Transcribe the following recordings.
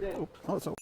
Oh, so.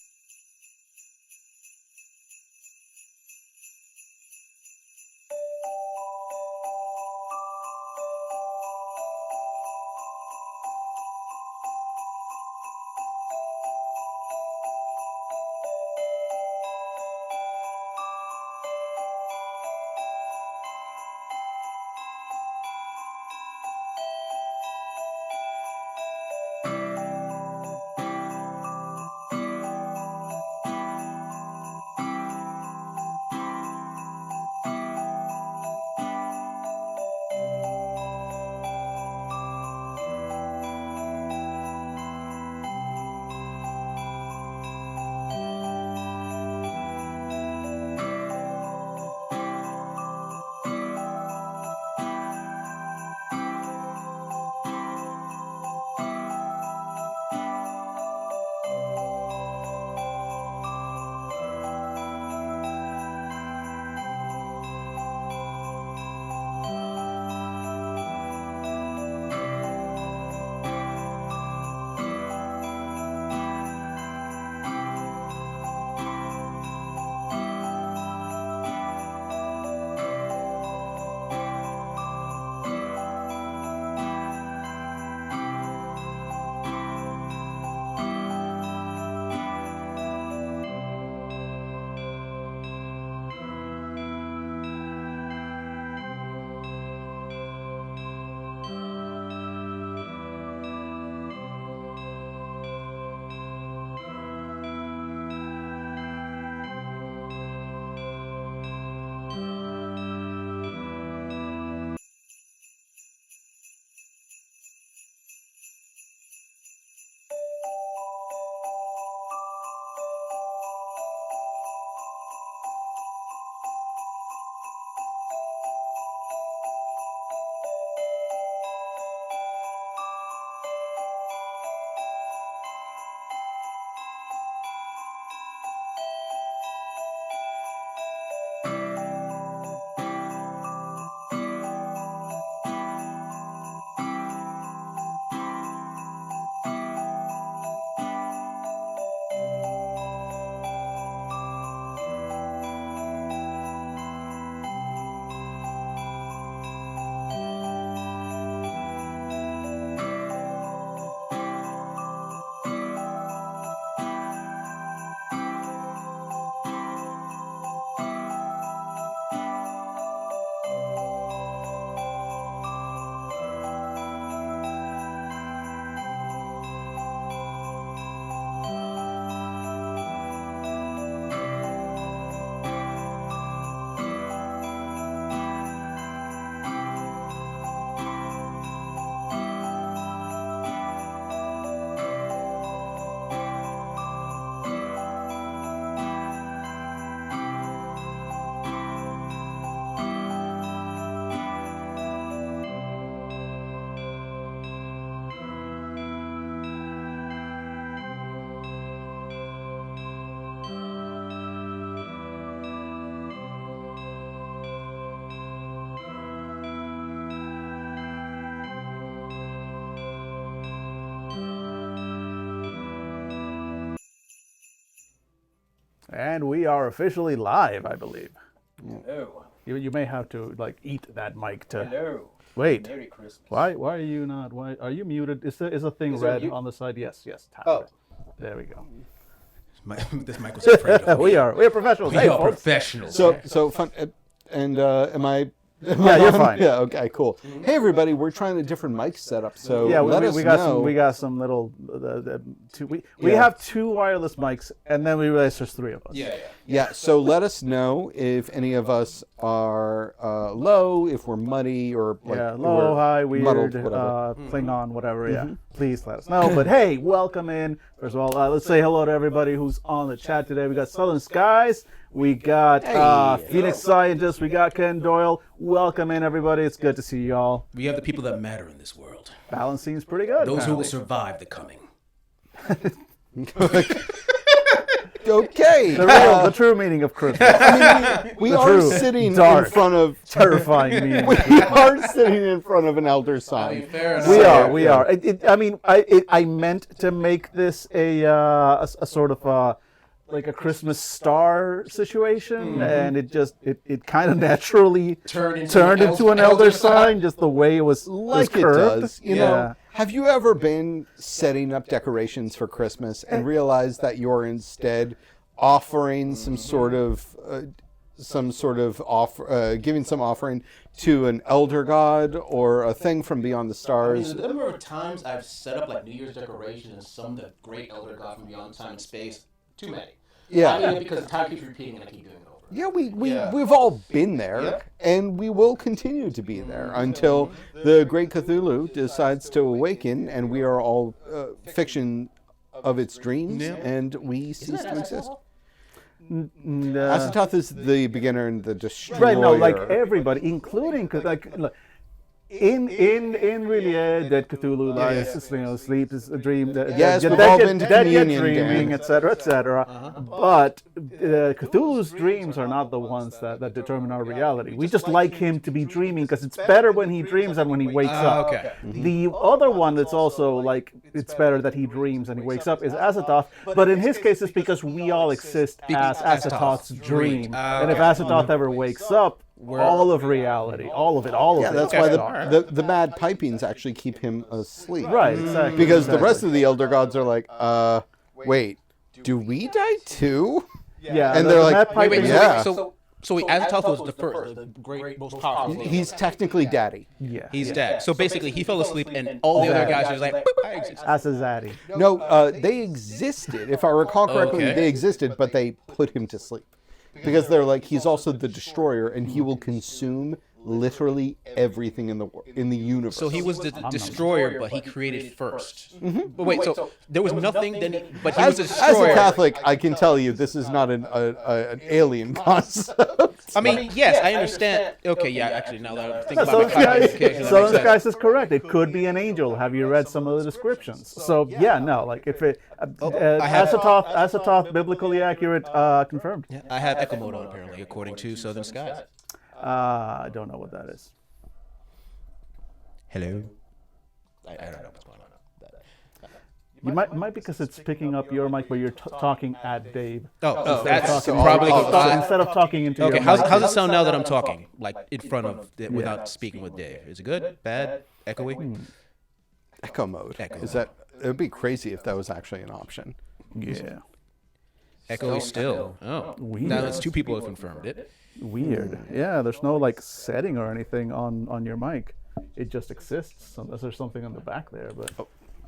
And we are officially live, I believe. Hello. You may have to like eat that mic to. Hello. Wait. Merry Christmas. Why are you not? Why are you muted? Is a thing Is there red mute? on the side? Yes. Tap Oh. it. There we go. This mic was afraid of me. we are professionals. We Hey, are folks. professionals. So fun. And am I? Yeah, you're on? fine. Yeah. Okay. Cool. Hey, everybody. We're trying a different mic setup. So Yeah, let us we got know. we got some little. We have two wireless mics, and then we realized there's three of us. Yeah. Yeah. So let us know if any of us are low, if we're muddy, or like Low, we're high, weird, muddled, whatever. Klingon, whatever. Yeah, please let us know. But hey, welcome in. First of all, let's say hello to everybody who's on the chat today. We got Southern Skies. We got Phoenix Scientist. We got Ken Doyle. Welcome in, everybody. It's good to see y'all. We have the people that matter in this world. Balance seems pretty good. Those who will apparently. survive the coming. Okay. The true meaning of Christmas. We The are true, sitting dark, in front of terrifying meaning. we are sitting in front of an elder sign. Fair enough. We are. I meant to make this a sort of like a Christmas star situation, and it kind of naturally turned into an elder sign, just the way it was Like it curved. does. You know, have you ever been setting up decorations for Christmas and realized that you're instead offering some sort of offer, giving some offering to an elder god or a thing from beyond the stars? The number of times I've set up like New Year's decorations and some the great elder god from beyond time and space, too many. Yeah. I mean, because time keeps repeating and I keep doing it over. Yeah, we've all been there, and we will continue to be there until the great Cthulhu decides to awaken, and we are all fiction of its dreams, and we cease to exist. Azathoth is the beginner and the destroyer. Right, no, like everybody, including look, in really that Cthulhu lies, sleep is a dream. Yes, we've all been to communion, dreaming, Dan. etc. But Cthulhu's dreams are not the ones that determine our reality. We just like him to be dreaming because it's better when he dreams than when he wakes up. Okay. The other one that's also like it's better that he dreams and he wakes up is Azathoth, but in his case it's because we all exist as Azathoth's dream. And if Azathoth ever wakes up, all of reality, all of it. Yeah, that's why the mad pipings actually keep him asleep. Right, exactly. Because the rest of the elder gods are like, wait, do we die too? Yeah, and they're like, Wait, yeah. so Azathoth was the first, the great, most powerful. He's technically daddy. Yeah. He's dead. So basically, he fell asleep, and all the other guys are like, "Boop, I exist." Azazadi. No, they existed. If I recall correctly, Okay. they existed, but they put him to sleep. Because they're like, he's also the destroyer, and he will consume literally everything in the universe. So he was the destroyer, but he created first. But wait, so there was nothing. But he was the as destroyer. a Catholic, I can tell you this is not an alien concept. I mean, yes, I understand. Okay, yeah, actually, now that I think No, about Southern my clarification, that Skies makes sense. is correct. It could be an angel. Have you read some of the descriptions? So yeah, no, like if it Azathoth, biblically accurate, confirmed. Yeah, I have echo mode on apparently, according to Southern Skies. I don't know what that is. Hello. I don't know what's going on. You might because it's picking up your mic, but you're talking at Dave. That's Talking- probably. instead of talking into Okay, your how's mic. it sound now that I'm talking, like in front of, without speaking with Dave? Is it good, bad, echoey? Echo mode. Echo Is that? It would be crazy if that was actually an option. Yeah, Echoey still. Oh, Weird. now it's two people have confirmed it. weird. Yeah, there's no like setting or anything on your mic. It just exists unless there's something on the back there. But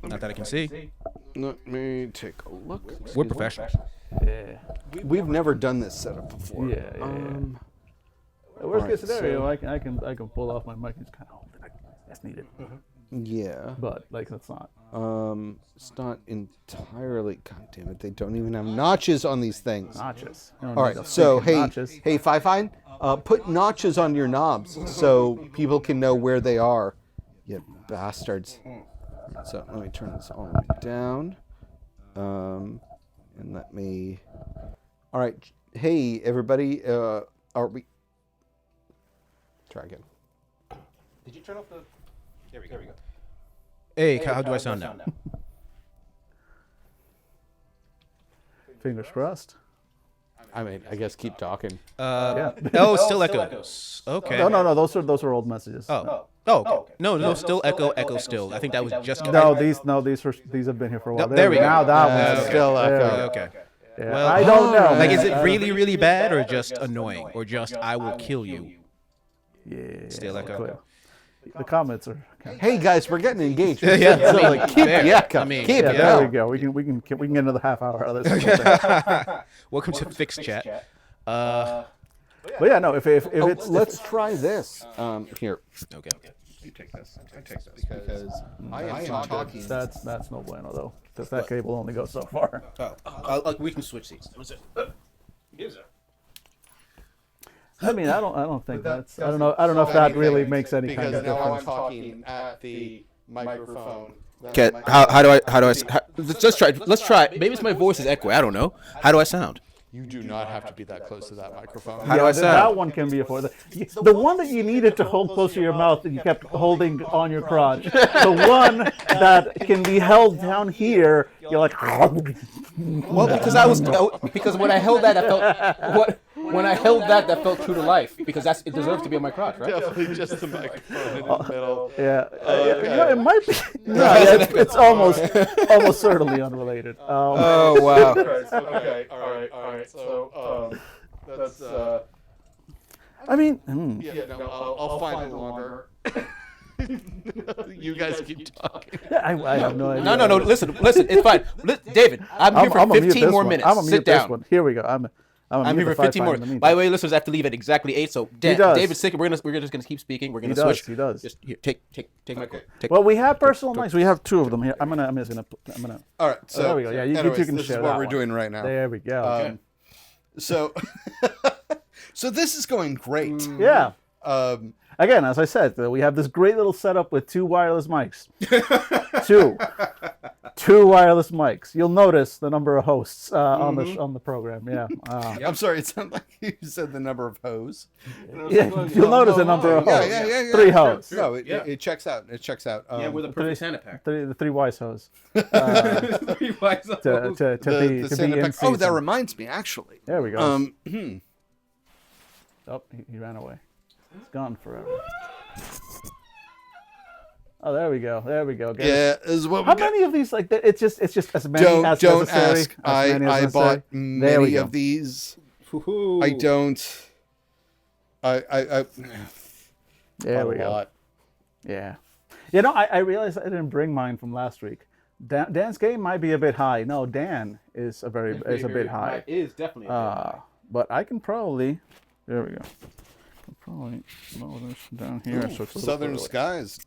Not that I can see. Let me take a look. We're professionals. yeah, We've never done this setup before. Yeah. The worst case scenario, I can pull off my mic and just kind of hold it like that's needed. Yeah. But like that's not. It's not entirely. God damn it! They don't even have notches on these things. Notches. All right. So hey, Fine. Put notches on your knobs so people can know where they are. You bastards. So let me turn this all the way down. And let me. All right. Hey, everybody. Are we? Try again. Did you turn off the? There we go. Hey, how do I sound now? Fingers crossed. I mean, I guess keep talking. Yeah. Oh, it still echoes. Okay. No. Those are old messages. Oh. Okay. No, still echo still. I think that was just. These have been here for a while. There we go. Now that one's Still echo. Okay. Yeah. Well, I don't know. Like, is man. it really, really bad or just annoying or just I will kill you? Yeah. Still echo. The comments are. Hey guys, we're getting engaged. Yeah, So, like, keep fair. the echo. I mean, keep Yeah, it there we up. go. We can get another half hour out of this. Welcome to Fix Chat. But yeah, no. If it's Let's try this. Here. Okay. You take this. I take this because I am talking. that's no bueno though. That cable only goes so far. We can switch seats. I mean, I don't think I don't know if that really makes any kind of Because now I'm difference. talking at the microphone Okay, let's try. Maybe it's my voice is echoey. I don't know. How do I sound? You do not have to be that close to that microphone. How do I sound? That one can be afforded. The one that you needed to hold close to your mouth that you kept holding on your crotch. The one that can be held down here. You're like. Well, because when I held that, when I held that felt true to life because it deserves to be on my crotch, right? Definitely just the microphone in the middle. Yeah, Okay. it might be. No, it's almost certainly unrelated. Oh wow. Okay. All right. So that's. I mean, Yeah. No, I'll find it longer. You guys keep talking. I have no idea. No. Listen. It's fine. David, I'm here for gonna mute 15 this more one. minutes. I'm gonna Sit mute this down. one. Here we go. I'm I'm here for 15 more. By the way, listeners, I have to leave at exactly 8. So does. David's sick. We're just gonna keep speaking. We're gonna He switch. does. He does. Just here, take my call. Well, we have personal mics. We have 2 of them here. I'm gonna. All right. So there we go. Yeah, you anyways, can this share is what that we're one. doing right now. There we go. So, so this is going great. Yeah. Um, Again, as I said, we have this great little setup with 2 wireless mics. 2 wireless mics. You'll notice the number of hosts on the program. Yeah. I'm sorry, it sounded like you said the number of hoes. Yeah. You'll notice the number of hosts. Yeah. 3 hosts. No, it checks out. It checks out. Yeah, with a perfect Santa pack. The 3 wise hosts. 3 wise To be Santa in pack. Oh, that season. reminds me, actually. There we go. Oh, he ran away. It's gone forever. Oh, there we go. Guys. Yeah, is what we How got. many of these? Like, it's just as many Don't as don't necessary. ask. As many as I necessary. bought There we many go. of these. Woo-hoo. I don't. I There bought we a go. lot. Yeah. You know, I realized I didn't bring mine from last week. Dan's game might be a bit high. No, Dan is a bit high. It is definitely a bit high. But I can probably. There we go. Probably lower this down here. So it's a little Southern further away. Skies.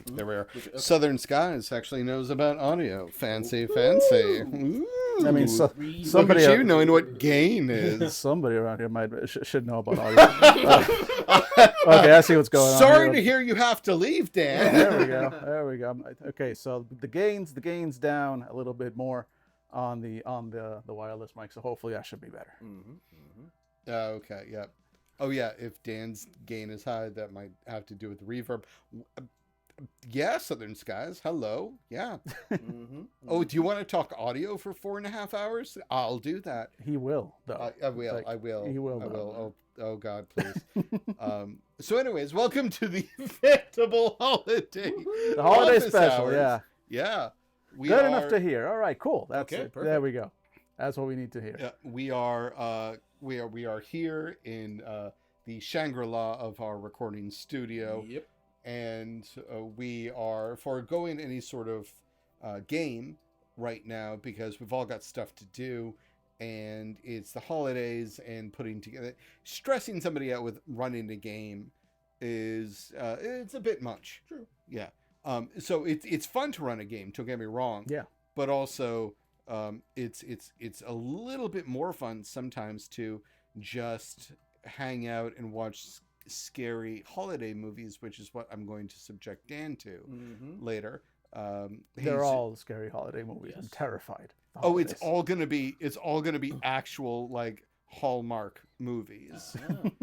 There we are. Southern Skies actually knows about audio. Fancy. Ooh. I mean, Look somebody at you knowing what gain is. somebody around here should know about audio. Okay, I see what's going on. Sorry here. to hear you have to leave, Dan. There we go. Okay, so the gains down a little bit more on the wireless mic. So hopefully that should be better. Okay, yeah. Oh, yeah, if Dan's gain is high, that might have to do with reverb. Yeah, Southern Skies, hello. Yeah. Oh, do you want to talk audio for 4.5 hours? I'll do that. He will, though. I will. Like, I will. he will, I though. will. Oh, God, please. So, anyways, welcome to the Fandible Holiday. The holiday office special, hours. yeah. Yeah. We Good are, enough to hear. All right, cool. That's Okay, it. perfect. There we go. That's what we need to hear. Yeah, we are here in the Shangri-La of our recording studio. Yep. And we are foregoing any sort of game right now because we've all got stuff to do, and it's the holidays, and stressing somebody out with running a game is it's a bit much. True. Yeah. So it's fun to run a game. Don't get me wrong. Yeah. But also it's a little bit more fun sometimes to just hang out and watch scary holiday movies, which is what I'm going to subject Dan to later. They're all scary holiday movies. Yes. I'm terrified. Oh, it's all gonna be actual like Hallmark movies.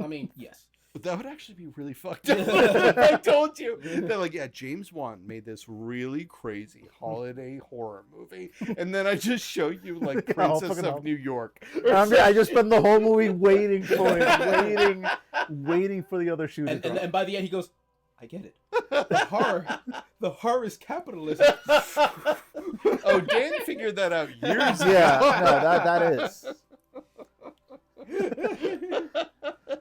I mean, yes. That would actually be really fucked up. If I told you. They're like, yeah, James Wan made this really crazy holiday horror movie, and then I just show you like Princess fucking of hell. New York. I just spent the whole movie waiting for it, waiting for the other shoe to drop. And by the end, he goes, I get it. The horror is capitalism. Oh, Dan figured that out years ago. Yeah, no, that is.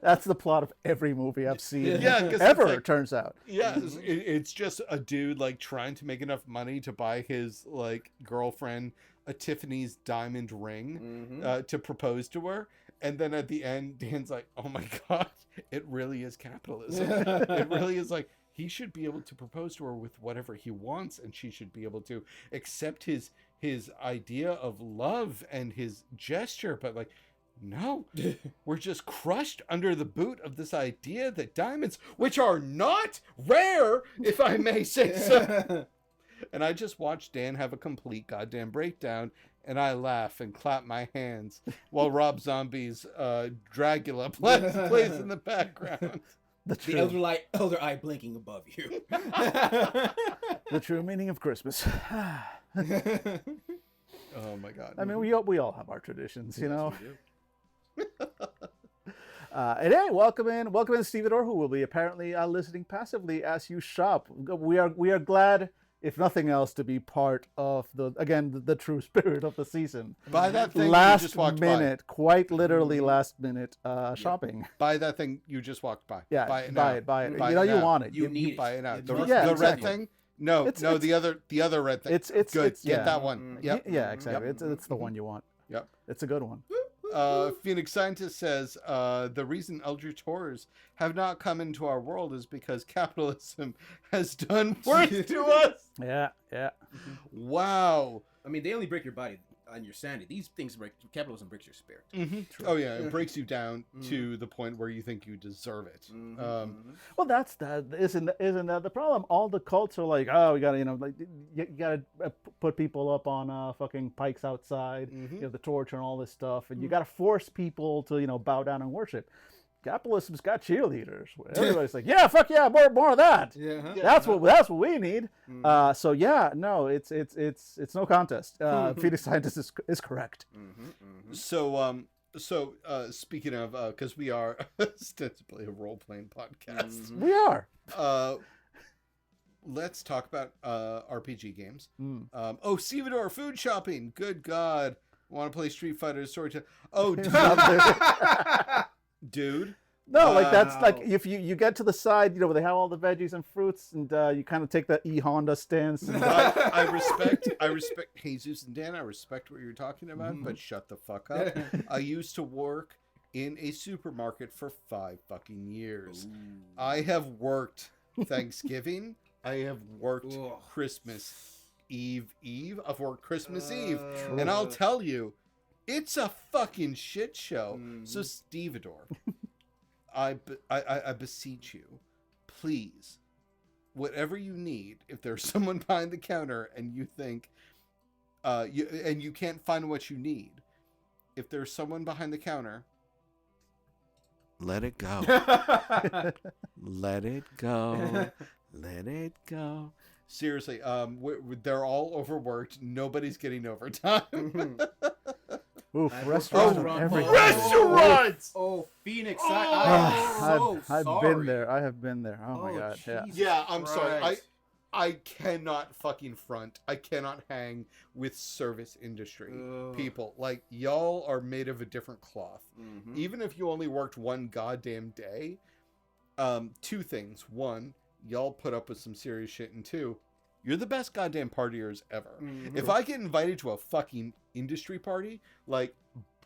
That's the plot of every movie I've seen. Yeah, 'cause it's ever, like- it turns out. Yeah, it's just a dude like trying to make enough money to buy his like girlfriend a Tiffany's diamond ring to propose to her, and then at the end, Dan's like, "Oh my god, it really is capitalism. It really is like he should be able to propose to her with whatever he wants, and she should be able to accept his idea of love and his gesture, but like." No, we're just crushed under the boot of this idea that diamonds, which are not rare, if I may say so, And I just watched Dan have a complete goddamn breakdown, and I laugh and clap my hands while Rob Zombie's Dracula plays in the background. The elder eye blinking above you. The true meaning of Christmas. Oh my god! I mean, we all have our traditions, you know. And hey, welcome in, Stevedore, who will be apparently listening passively as you shop. We are glad, if nothing else, to be part of the true spirit of the season. Buy that thing Last you just walked minute, quite literally last minute shopping. by. Buy that thing you just walked by. Yeah, buy it. buy now. it. You Buy know it you now. want it. You need it. Buy it now. The exactly. red thing. No, the other red thing. It's good. Get yeah. that one. Yep. Yeah, exactly. It's the one you want. Yep. It's a good one. Phoenix Scientist says the reason eldritch horrors have not come into our world is because capitalism has done worse to us. Yeah. Wow. I mean, they only break your body and your sanity. These things capitalism breaks your spirit. Oh yeah, it breaks you down to the point where you think you deserve it. Well, isn't that the problem? All the cults are like, oh, we gotta, you gotta put people up on fucking pikes outside, the torch and all this stuff, and you gotta force people to, bow down and worship. Capitalism's got cheerleaders. Everybody's like, yeah, fuck yeah, more of that. Yeah, That's what we need. So yeah, no, it's no contest. Phoenix Scientist is correct. So speaking of, because we are ostensibly a role-playing podcast, We are. let's talk about RPG games. Stevedore, food shopping. Good God. Want to play Street Fighter Storytelling? Oh, dude. No, like that's like if you get to the side, where they have all the veggies and fruits, and you kind of take the Honda stance. And I respect Jesus and Dan. I respect what you're talking about, but shut the fuck up. I used to work in a supermarket for 5 fucking years. I have worked Thanksgiving. I have worked Christmas Eve. I've worked Christmas Eve, and I'll tell you, it's a fucking shit show. So Stevedore, I beseech you, please, whatever you need, if there's someone behind the counter and you think, you can't find what you need, if there's someone behind the counter, let it go. Let it go. Let it go. Seriously, they're all overworked. Nobody's getting overtime. Oof, restaurants. Restaurants! Oh, Phoenix! I've been there. I have been there. Oh my god. Yeah. Yeah, I'm sorry. I cannot fucking front. I cannot hang with service industry people. Like, y'all are made of a different cloth. Even if you only worked one goddamn day, 2 things. 1, y'all put up with some serious shit, and 2, you're the best goddamn partiers ever. If I get invited to a fucking industry party, like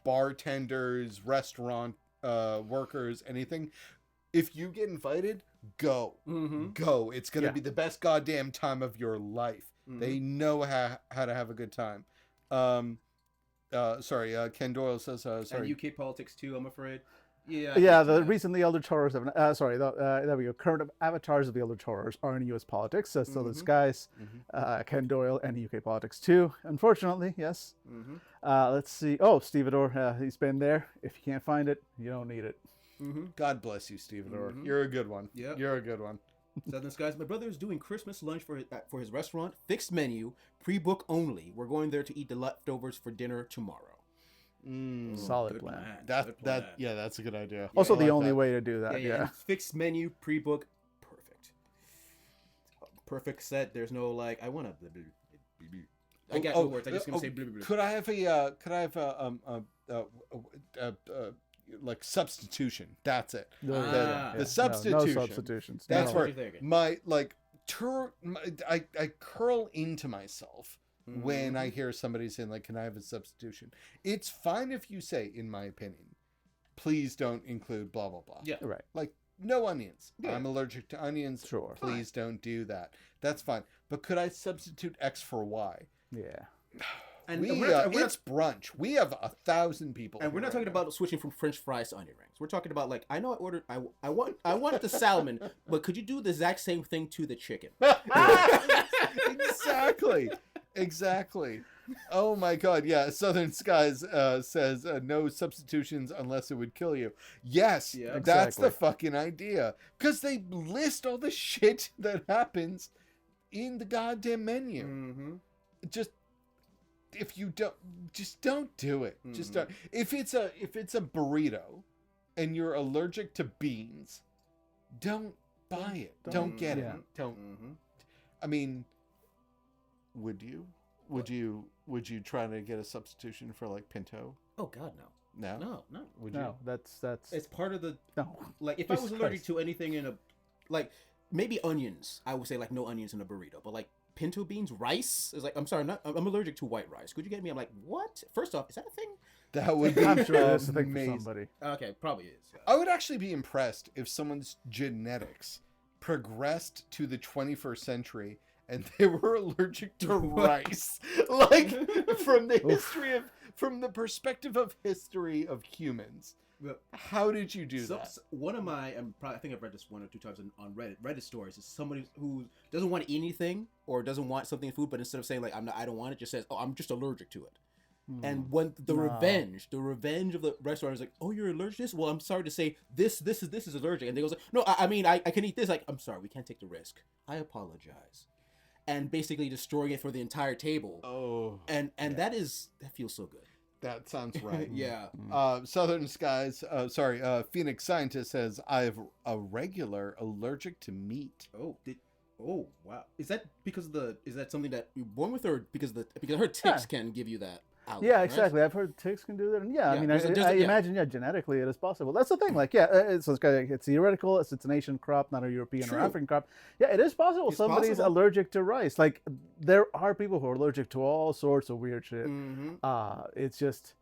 bartenders, restaurant workers, anything, if you get invited, go. Go. It's going to be the best goddamn time of your life. They know how to have a good time. Ken Doyle says, sorry. And UK politics too, I'm afraid. Yeah, the reason the Eldritch Horrors have... there we go. Current avatars of the Eldritch Horrors are in U.S. politics. So the Skies, Ken Doyle, and UK politics too. Unfortunately, yes. Let's see. Oh, Stevedore, he's been there. If you can't find it, you don't need it. God bless you, Stevedore. You're a good one. Yep. You're a good one. Southern Skies, my brother is doing Christmas lunch for his restaurant. Fixed menu, pre-book only. We're going there to eat the leftovers for dinner tomorrow. Solid plan. That's a good idea. Also, the only way to do that. Yeah. Fixed menu, pre-book, perfect. Perfect set. There's no like, I want to. I got no words. I just gonna say. Could I have like substitution? That's it. The substitution. No substitutions. That's no. where I curl into myself when I hear somebody saying, like, can I have a substitution? It's fine if you say, in my opinion, please don't include blah, blah, blah. Yeah. Right. Like, no onions. Yeah. I'm allergic to onions. Sure. Please don't do that. That's fine. But could I substitute X for Y? Yeah. And It's brunch. We have 1,000 people. And we're not here talking right now. about switching from French fries to onion rings. We're talking about like I know I want the salmon, but could you do the exact same thing to the chicken? Exactly. Oh my God! Yeah, Southern Skies says no substitutions unless it would kill you. Yes, Yeah. that's Exactly. the fucking idea. Because they list all the shit that happens in the goddamn menu. Mm-hmm. Just if you don't, just don't do it. Just don't. If it's a burrito, and you're allergic to beans, don't buy it. Don't get yeah. it. Don't. Mm-hmm. I mean, would you? Would you try to get a substitution for like pinto? Oh God, no. No. No. Would No, that's It's part of the no. like if I was Jesus allergic Christ. to anything in a like maybe onions, I would say like no onions in a burrito, but like pinto beans, rice is like I'm sorry, I'm allergic to white rice. Could you get me? I'm like, what? First off, is that a thing? That would be I'm sure that's a thing for amazing. somebody. Okay, probably is. I would actually be impressed if someone's genetics progressed to the 21st century and they were allergic to rice. Like from the perspective of history of humans. But How did you do that? so one of my, I think I've read this one or two times on Reddit stories. Is somebody who doesn't want to eat anything or doesn't want something in food, but instead of saying like I don't want it, just says, oh, I'm just allergic to it. And when the revenge of the restaurant is like, oh, you're allergic to this? Well, I'm sorry to say this is allergic. And they goes like, no, I mean I can eat this. Like, I'm sorry, we can't take the risk. I apologize. And basically destroying it for the entire table. Oh, And that feels so good. that sounds right. Yeah. Southern Skies, Phoenix Scientist says, I have a regular allergic to meat. Oh wow. Is that is that something that you're born with, or because her ticks can give you that allergy, Yeah, right? exactly. I've heard ticks can do that, and I Yeah, mean, there's I yeah. imagine, genetically it is possible. That's the thing. Like, it's theoretical. It's an Asian crop, not a European or True. African crop. Yeah, it is possible. It's Somebody's possible. allergic to rice. Like, there are people who are allergic to all sorts of weird shit. Mm-hmm. It's just,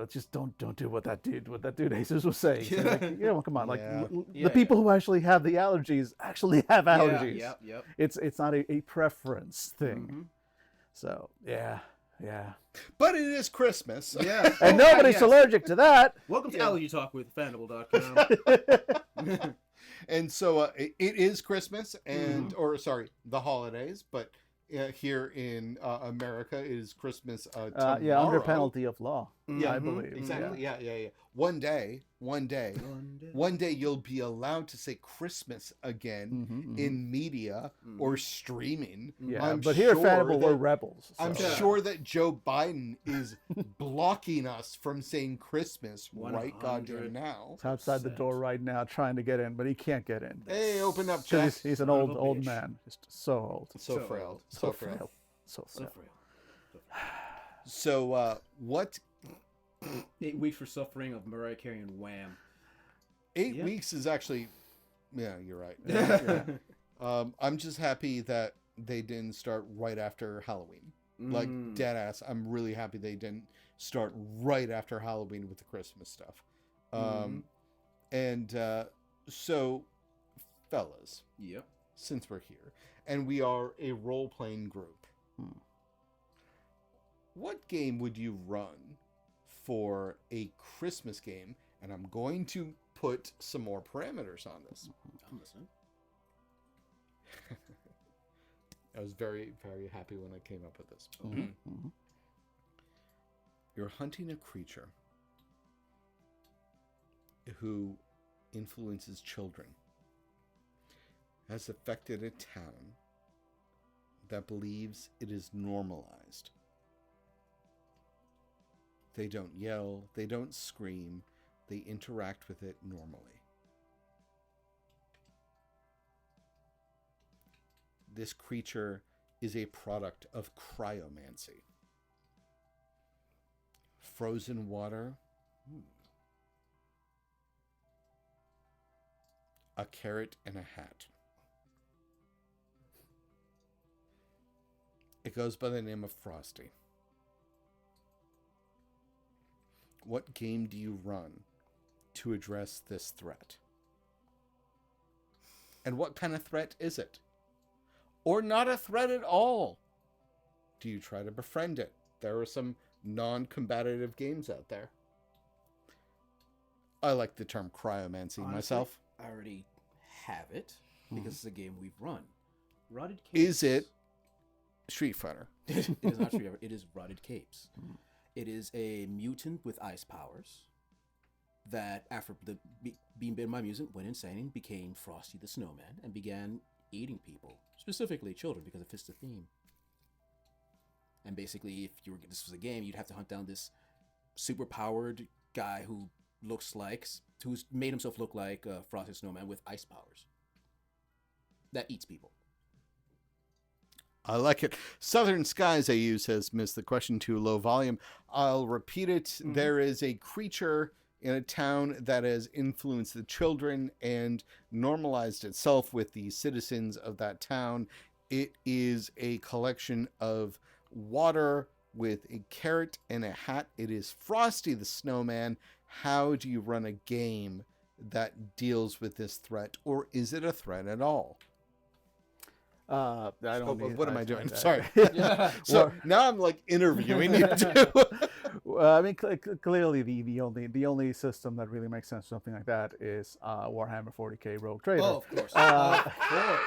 just don't do what that dude Jesus was saying. So, like, come on, like Yeah. the people who actually have the allergies actually have allergies. Yep. It's not a preference thing. So yeah. But it is Christmas. Yeah. And nobody's yes. allergic to that. Welcome to Allergy Talk with Fandible.com. And so it is Christmas or the holidays, but here in America it is Christmas tomorrow. Yeah, under penalty of law. Yeah, I believe. exactly. Yeah. One day you'll be allowed to say Christmas again in media or streaming. Yeah, I'm but here at sure Fandible, we're that- rebels. So. I'm sure that Joe Biden is blocking us from saying Christmas right 100. goddamn now. He's outside the door right now trying to get in, but he can't get in. Hey, open up, 'Cause Jack. he's an Son of old a bitch. man. Just so old. So frail. So frail. So So frail. frail. So what 8 weeks for suffering of Mariah Carey and Wham. 8 weeks is actually, yeah, you're right. Yeah. I'm just happy that they didn't start right after Halloween. Like, dead ass. I'm really happy they didn't start right after Halloween with the Christmas stuff. And so, fellas, Yep. since we're here, and we are a role-playing group, what game would you run for a Christmas game? And I'm going to put some more parameters on this. I'm listening. I was very, very happy when I came up with this. Mm-hmm. You're hunting a creature who influences children, has affected a town that believes it is normalized. They don't yell, they don't scream, they interact with it normally. This creature is a product of cryomancy. Frozen water, a carrot and a hat. It goes by the name of Frosty. What game do you run to address this threat? And what kind of threat is it? Or not a threat at all? Do you try to befriend it? there are some non-combative games out there. I like the term cryomancy myself. I already have it because it's a game we've run. Rotted Capes. Is it Street Fighter? It is not Street Fighter. It is Rotted Capes. It is a mutant with ice powers that, after being bitten by a mutant, went insane, became Frosty the Snowman, and began eating people, specifically children, because it fits the theme. And basically, if this was a game, you'd have to hunt down this super-powered guy who's made himself look like Frosty the Snowman with ice powers that eats people. I like it. Southern Skies, AU says, missed the question, too low volume. I'll repeat it. Mm-hmm. There is a creature in a town that has influenced the children and normalized itself with the citizens of that town. It is a collection of water with a carrot and a hat. It is Frosty the Snowman. How do you run a game that deals with this threat, or is it a threat at all? I don't. What am I doing? Sorry. So now I'm like interviewing you too. I mean, clearly the only system that really makes sense for something like that is Warhammer 40k Rogue Trader. Oh, of course. Of course.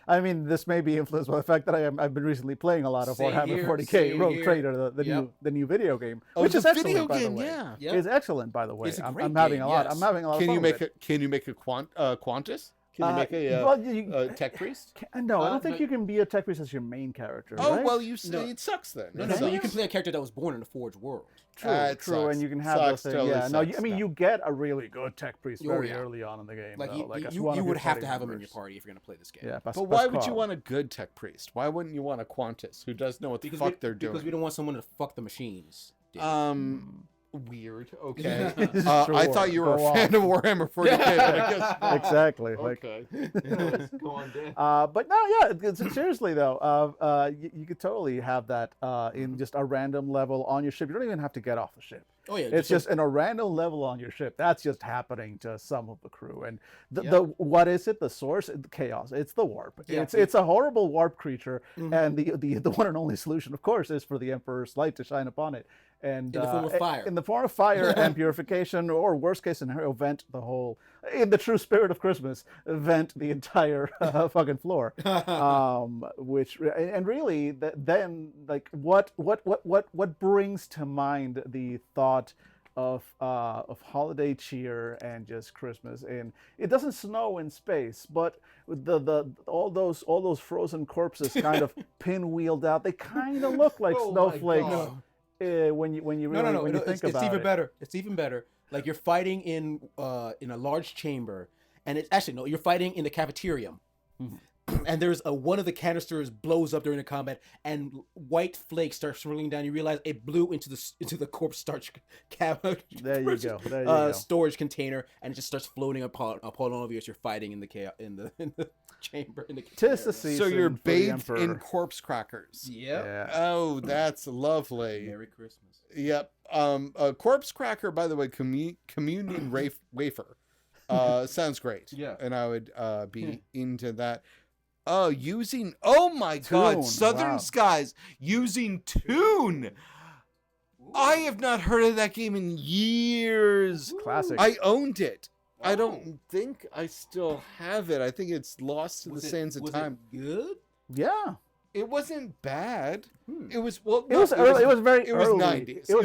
I mean, this may be influenced by the fact that I've been recently playing a lot of Warhammer 40k Rogue Trader, the new video game, which is excellent, by the way. Yeah. It's excellent, by the way. It's a great I'm having game, a lot. yes. I'm having a lot of fun with it. Can you make a Qantas? Can you make a tech priest? No, I don't think you can be a tech priest as your main character. Oh, right? well, you say it sucks then. No, but you can play a character that was born in a Forge world. True, and you can have those things. Yeah, no, I mean, you get a really good tech priest very early on in the game. Like you would have to have him in your party if you're going to play this game. Yeah, but why would you want a good tech priest? Why wouldn't you want a Qantas who does know what the fuck they're doing? Because we don't want someone to fuck the machines. Weird. Okay. I thought you were a fan of Warhammer 40k, but I guess exactly. Okay. Go on, Dan. But no, yeah. Seriously though, you could totally have that in just a random level on your ship. You don't even have to get off the ship. Oh yeah, it's just in a random level on your ship. That's just happening to some of the crew. And the what is it? The source? Chaos. It's the warp. Yeah. It's a horrible warp creature. Mm-hmm. And the one and only solution, of course, is for the Emperor's light to shine upon it. And in the form of fire. In the form of fire and purification, or worst case scenario, vent the whole. In the true spirit of Christmas, vent the entire fucking floor. Which and really, then like what brings to mind the thought of holiday cheer and just Christmas, and it doesn't snow in space, but all those frozen corpses kind of pinwheeled out. They kind of look like snowflakes. When you think about it, it's even better. It's even better. Like you're fighting in a large chamber, and it's actually no, you're fighting in the cafeteria, and there's one of the canisters blows up during the combat, and white flakes start swirling down. You realize it blew into the corpse starch storage container, and it just starts floating upon all of you as you're fighting in the chamber. So you're bathed in corpse crackers. Yeah. Oh, that's lovely. Merry Christmas. Yep. A corpse cracker, by the way, communion wafer. Sounds great. Yeah. And I would be into that. Oh, God, Southern Skies using Tune. I have not heard of that game in years. Classic. I owned it. I don't think I still have it. I think it's lost to the sands of time. Was it good? Yeah. It wasn't bad. It was It was early. It was very early. It was 90s. It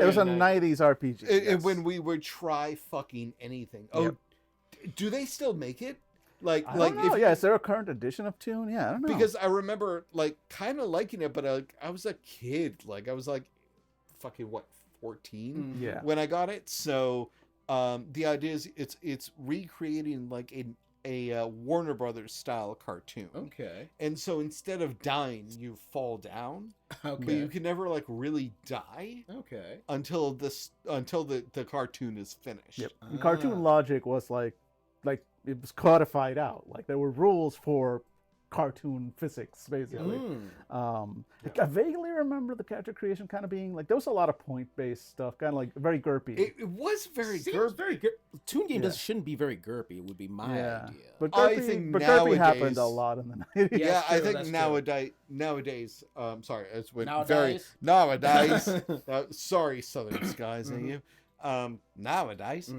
was a 90s RPG. When we would try fucking anything. Oh, yep. Do they still make it? I don't know. Is there a current edition of Tune? Yeah, I don't know. Because I remember kind of liking it, but I was a kid. I was fucking 14 when I got it. So the idea is it's recreating a Warner Brothers style cartoon. Okay. And so instead of dying, you fall down. Okay. But you can never really die. Okay. Until the cartoon is finished. Yep. And cartoon logic was like it was codified out. Like there were rules for cartoon physics, basically. I vaguely remember the character creation kind of being like there was a lot of point-based stuff, kind of like very GURPy. It was very Seems GURPy. very Toon game shouldn't be very GURPy. Would be my idea. But I GURPy, think GURPy nowadays- happened a lot in the 90s. Yeah, Yeah, I true, think that's nowadays, sorry, it's went Nowadays? nowadays. Sorry, Southern skies, ain't you? Nowadays,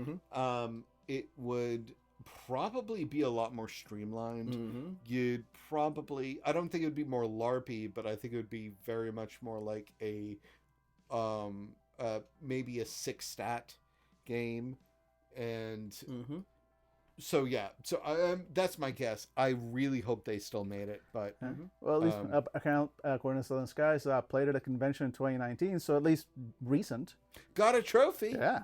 it would probably be a lot more streamlined. You'd probably, I don't think it would be more LARPy, but I think it would be very much more like a, maybe a 6-stat game, and so yeah, so that's my guess. I really hope they still made it, but Well, at least according to Southern Skies, played at a convention in 2019, so at least recent. got a trophy. Yeah.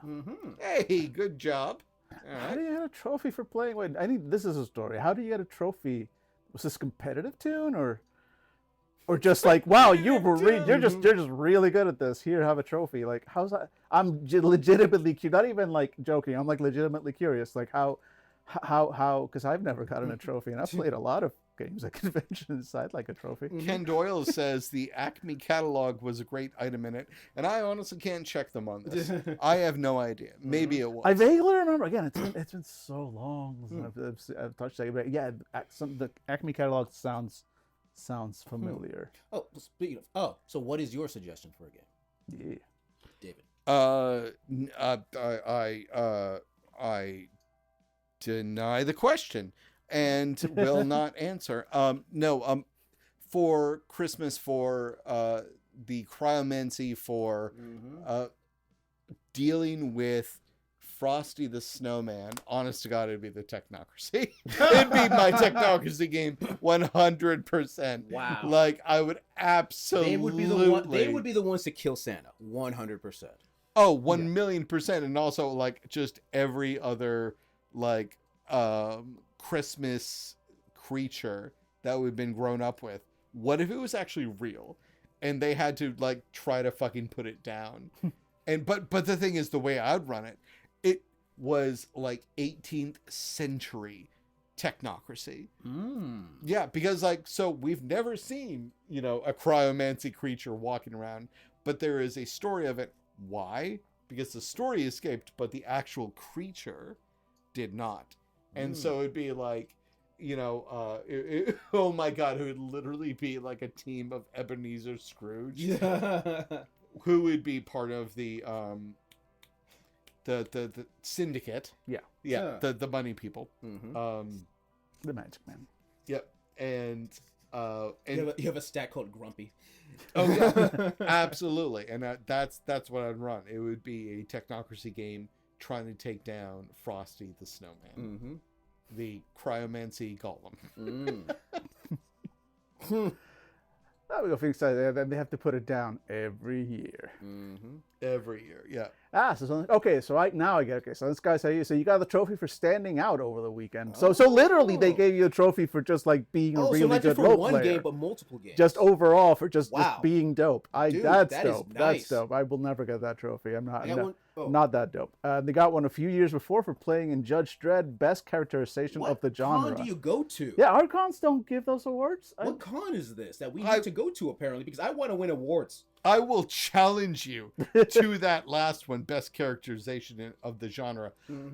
Hey, good job. All How right. do you get a trophy for playing? Wait, I think this is a story. How do you get a trophy? Was this competitive tune or just like, wow, you're just really good at this. Here, have a trophy. Like, how's that? I'm legitimately curious. Not even like joking. I'm like legitimately curious. Like how? Because I've never gotten a trophy, and I've played a lot of games at conventions. I'd like a trophy. Ken Doyle says the Acme catalog was a great item in it, and I honestly can't check them on this. I have no idea. Maybe it was. I vaguely remember. Again, it's been so long since I've touched it. But yeah, the Acme catalog sounds familiar. Oh, speaking of, so what is your suggestion for a game, Yeah. David? I deny the question and will not answer. No. For Christmas, for the cryomancy, for dealing with Frosty the Snowman. Honest to God, it'd be the Technocracy. It'd be my Technocracy game, 100%. Wow. Like I would absolutely. They would be the ones to kill Santa, 100%. Oh, 1,000,000%, and also like just every other like Christmas creature that we've been grown up with. What if it was actually real, and they had to like try to fucking put it down? And but the thing is, the way I'd run it, it was like 18th century Technocracy. Yeah, because like so we've never seen a cryomancy creature walking around, but there is a story of it. Why? Because the story escaped, but the actual creature did not. And so it'd be like, oh my God, it would literally be like a team of Ebenezer Scrooge, who would be part of the syndicate. Yeah. The money people. The Magic Man. Yep. And You have a stat called Grumpy. oh yeah, absolutely. And that's what I'd run. It would be a Technocracy game trying to take down Frosty the Snowman, the cryomancy golem. That we go fix that. Then they have to put it down every year. Every year, yeah. So I get okay. So this guy say so you got the trophy for standing out over the weekend. So literally they gave you a trophy for just like being a really so not good just for role one player. game, but multiple games. Just overall for just Wow. being dope. Dude, That's that is dope. nice. That's dope. I will never get that trophy. I'm not. I got no- one- oh. Not that dope. They got one a few years before for playing in Judge Dredd Best Characterization What of the Genre. con do you go to? Yeah, our cons don't give those awards. What con is this that we need to go to apparently? Because I want to win awards. I will challenge you to that last one, best characterization of the genre.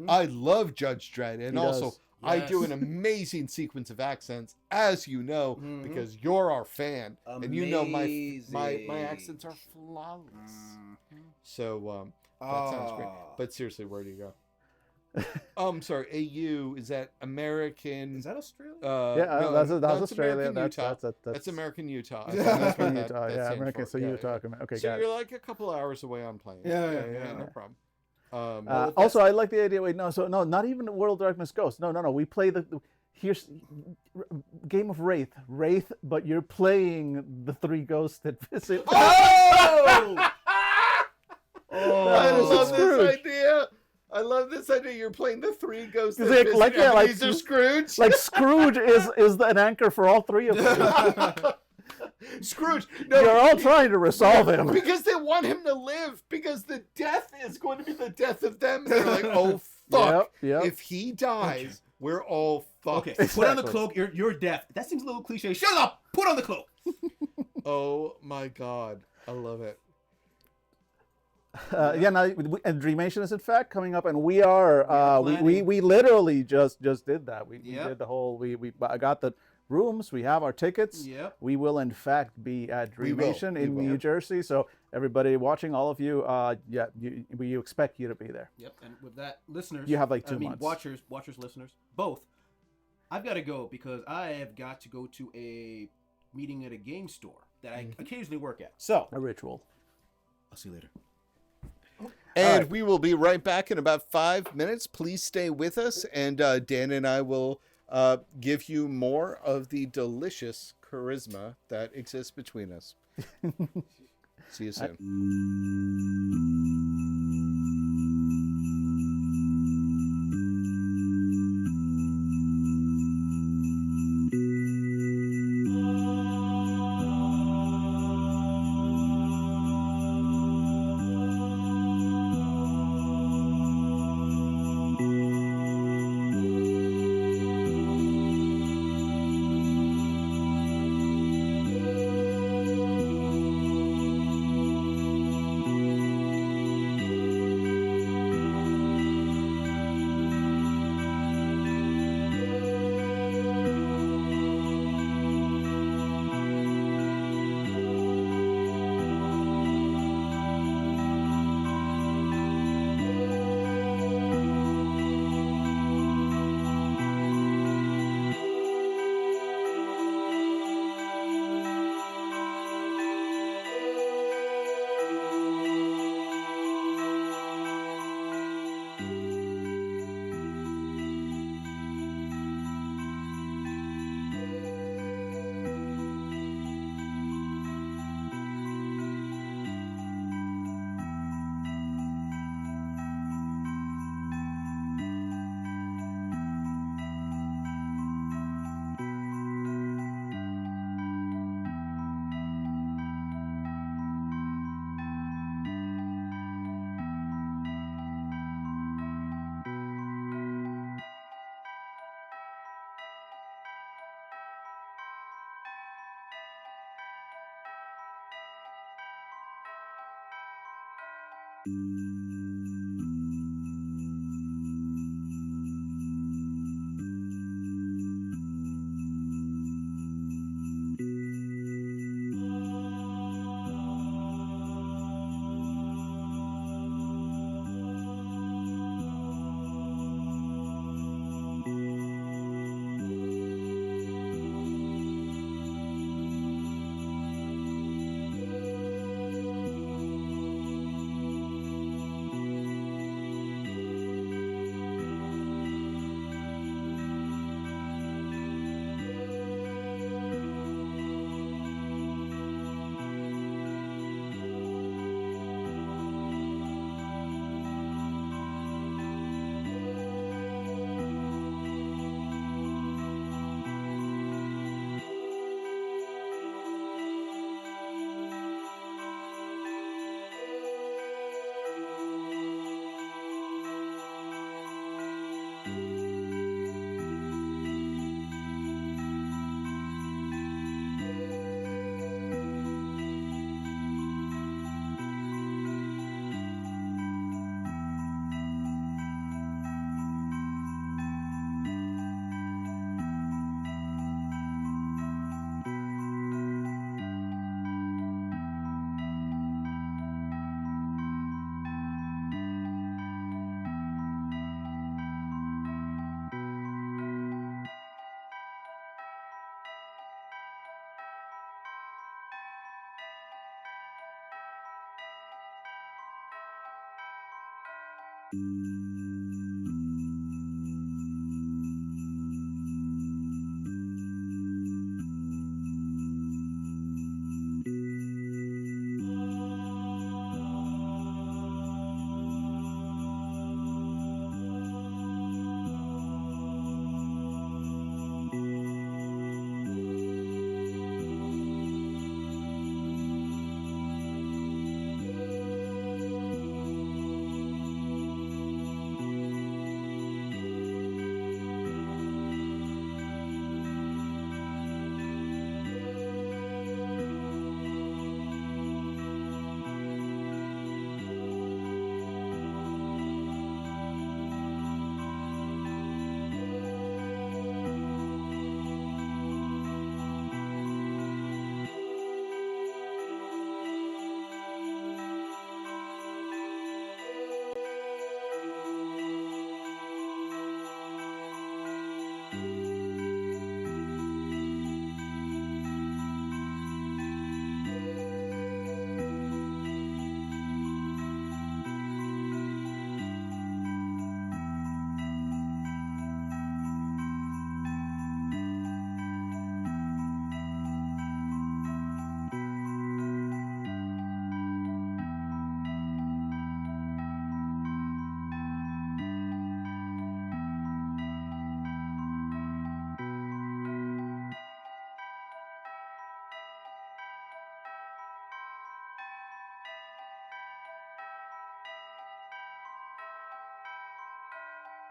I love Judge Dredd, and He also does. I do Yes. an amazing sequence of accents, as you know, because you're our fan, and you know my accents are flawless. So that sounds great. But seriously, where do you go? I'm sorry, AU, is that American? Is that Australia? Yeah, no, that's American Australia. Utah. That's That's American Utah. I Yeah, think that's what American that- Utah. that Yeah, stands American. for. So Yeah, Utah. yeah. Okay, So got you're it. like a couple hours away on plane. Yeah. No problem. Also, I like the idea. Wait, no, not even World of Darkness Ghost. No. We play here's game of Wraith, but you're playing the three ghosts that visit. Oh! I That is love Scrooge. this idea. I love this idea. You're playing the three ghosts. It's That like- visit like, yeah, like- Ebenezer Scrooge. Like Scrooge is an anchor for all three of them. Scrooge. You're No, all trying to resolve him. because they want him to live. Because the death is going to be the death of them. They're like, oh fuck. Yep. If he dies, we're all fucked. Okay, put on the Exactly. cloak. You're deaf. That seems a little cliche. Shut up. Put on the cloak. Oh my god, I love it. Yeah, now and Dreamation is in fact coming up, and we are we planning. literally just did that. We Yep. did the whole I got the rooms. We have our tickets. Yep. We will in fact be at We will. Dreamation We in will. New Jersey. So everybody watching, all of you, yeah, we expect you to be there. Yep. And with that, listeners, You have like 2 months. watchers, listeners, both. I've got to go because I have got to go to a meeting at a game store that I occasionally work at. So A ritual. I'll see you later. And we will be right back in about 5 minutes. Please stay with us, and Dan and I will give you more of the delicious charisma that exists between us. See you soon.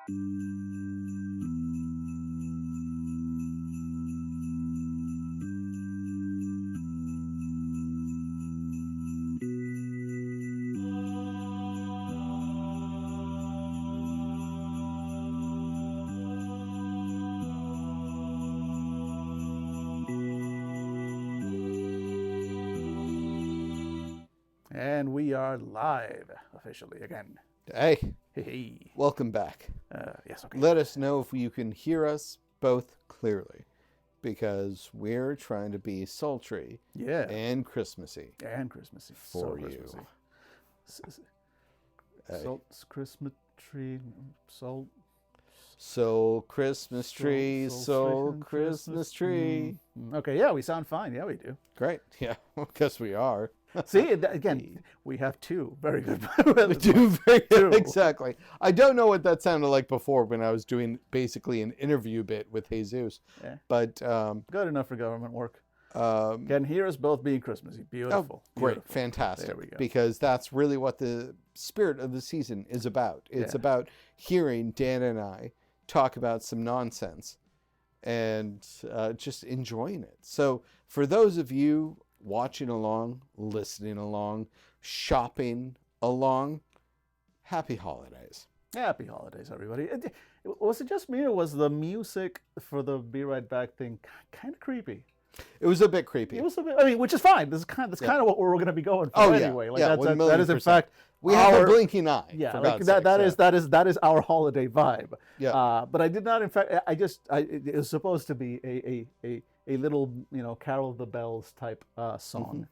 And we are live officially again. Hey, Hey. welcome back. Yes, okay. Let us know if you can hear us both clearly, because we're trying to be sultry Yeah. and Christmassy And Christmassy. for you. Christmassy. Salt, Christmas tree, salt. So Christmas tree, so Christmas tree. Okay, yeah, we sound fine. Yeah, we do. Great. Yeah, I guess we are. See, again, we have two very good. Exactly. I don't know what that sounded like before when I was doing basically an interview bit with Jesus, Yeah. but Good enough for government work. um, Can hear us both being Christmassy. Beautiful. great, Beautiful. fantastic. There we go. Because that's really what the spirit of the season is about. It's Yeah. about hearing Dan and I talk about some nonsense and just enjoying it. So for those of you watching along, listening along, shopping along, happy holidays. Happy holidays, everybody. Was it just me, or was the music for the "Be Right Back" thing kind of creepy? It was a bit creepy. It was a bit. I mean, which is fine. That's kind of what we're going to be going for Oh, yeah. anyway. Like Yeah, that is in 1,000,000%. fact We have a our- blinking eye. Yeah, for like God's that sakes, is our holiday vibe. Yeah. But I did not. In fact, it was supposed to be a little Carol of the Bells type song,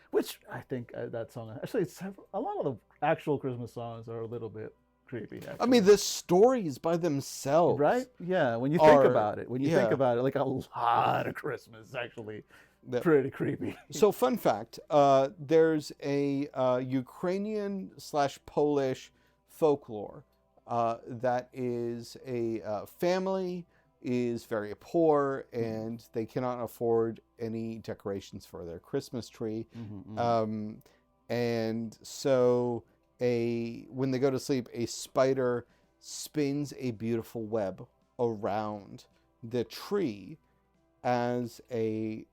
which I think that song actually a lot of the actual Christmas songs are a little bit creepy. Actually. I mean, the stories by themselves. Right? Yeah. When you think Are- about it, yeah. like a lot of Christmas is actually Yeah. pretty creepy. So, fun fact: there's a Ukrainian/Polish folklore that is a family is very poor and they cannot afford any decorations for their Christmas tree, and so when they go to sleep, a spider spins a beautiful web around the tree as a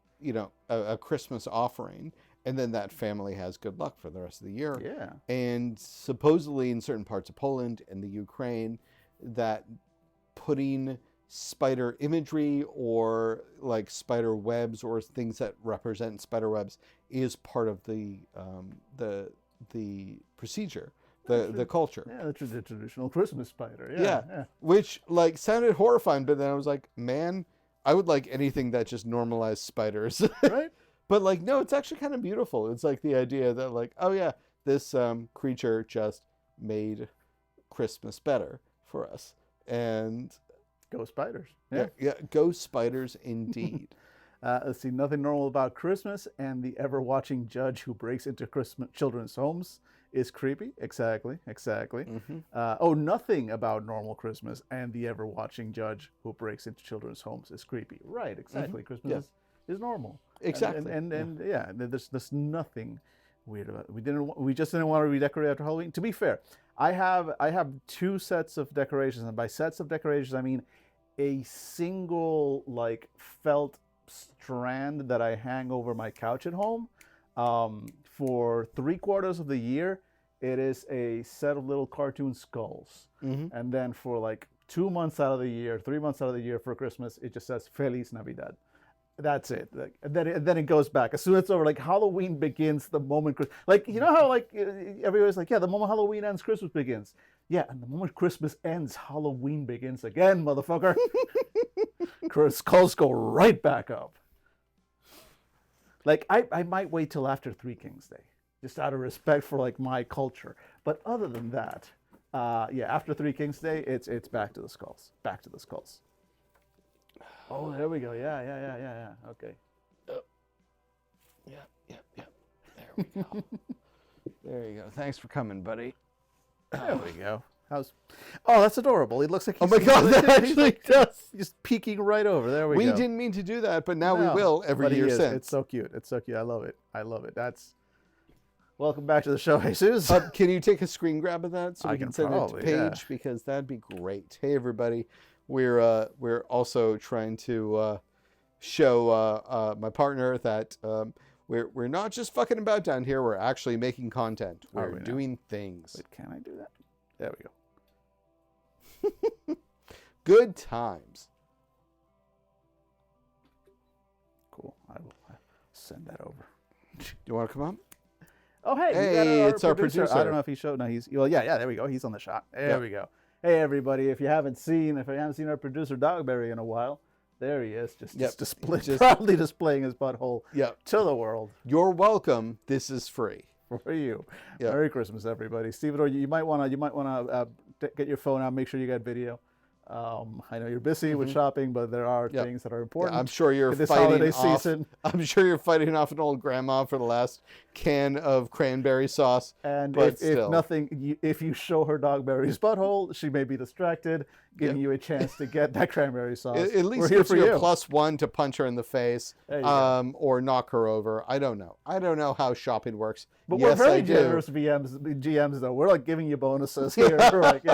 Christmas offering, and then that family has good luck for the rest of the year. Yeah. And supposedly in certain parts of Poland and the Ukraine, that putting spider imagery or like spider webs or things that represent spider webs is part of the procedure, the culture. Yeah, the traditional Christmas spider. Yeah. Which like sounded horrifying, but then I was like, man, I would like anything that just normalized spiders. Right? But like, no, it's actually kind of beautiful. It's like the idea that like, oh yeah, this creature just made Christmas better for us. And Go spiders. yeah, go spiders indeed. Let's see, nothing normal about Christmas, and the ever-watching judge who breaks into children's homes is creepy. Exactly. Nothing about normal Christmas, and the ever-watching judge who breaks into children's homes is creepy. Right, exactly. Christmas is normal. Exactly. And there's nothing weird about it. We just didn't want to redecorate after Halloween. To be fair, I have two sets of decorations, and by sets of decorations I mean a single like felt strand that I hang over my couch at home. For 3/4 of the year, it is a set of little cartoon skulls, and then for like 2 months out of the year, 3 months out of the year for Christmas, it just says Feliz Navidad. That's it. Like, and then it goes back. As soon as it's over, like Halloween begins the moment. Like, you know how like everybody's like, yeah, the moment Halloween ends, Christmas begins. Yeah, and the moment Christmas ends, Halloween begins again, motherfucker. Skulls go right back up. Like I might wait till after Three Kings Day, just out of respect for like my culture. But other than that, after Three Kings Day, it's back to the skulls. Back to the skulls. Oh, there we go. Yeah. Okay. Yeah. There we go. There you go. Thanks for coming, buddy. There we go. Oh, that's adorable. He looks like Oh my God, that actually does. Just peeking right over. There we go. We didn't mean to do that, but now No, we will every but he year is. since. It's so cute. It's so cute. I love it. That's Welcome back to the show, Jesus. Can you take a screen grab of that so I we can can send probably, it to Paige? Because that'd be great. Hey, everybody. We're also trying to show my partner that we're not just fucking about down here. We're actually making content. We're doing things. Wait, can I do that? There we go. Good times. Cool. I will send that over. You want to come up? Oh, hey. Hey, it's our producer. I don't know if he showed. No, yeah, there we go. He's on the shot. There we go. Hey, everybody. If you haven't seen our producer Dogberry in a while, there he is, proudly displaying his butthole to the world. You're welcome. This is free for you. Yep. Merry Christmas, everybody. Steven, you might want to get your phone out. Make sure you got video. I know you're busy with shopping, but there are things that are important. I'm sure you're this fighting holiday off, season. I'm sure you're fighting off an old grandma for the last can of cranberry sauce. And if you show her Dogberry's butthole, she may be distracted, giving you a chance to get that cranberry sauce. At least gives you a +1 to punch her in the face, or knock her over. I don't know. I don't know how shopping works. But we're very generous GMs though. We're like giving you bonuses here. We're like,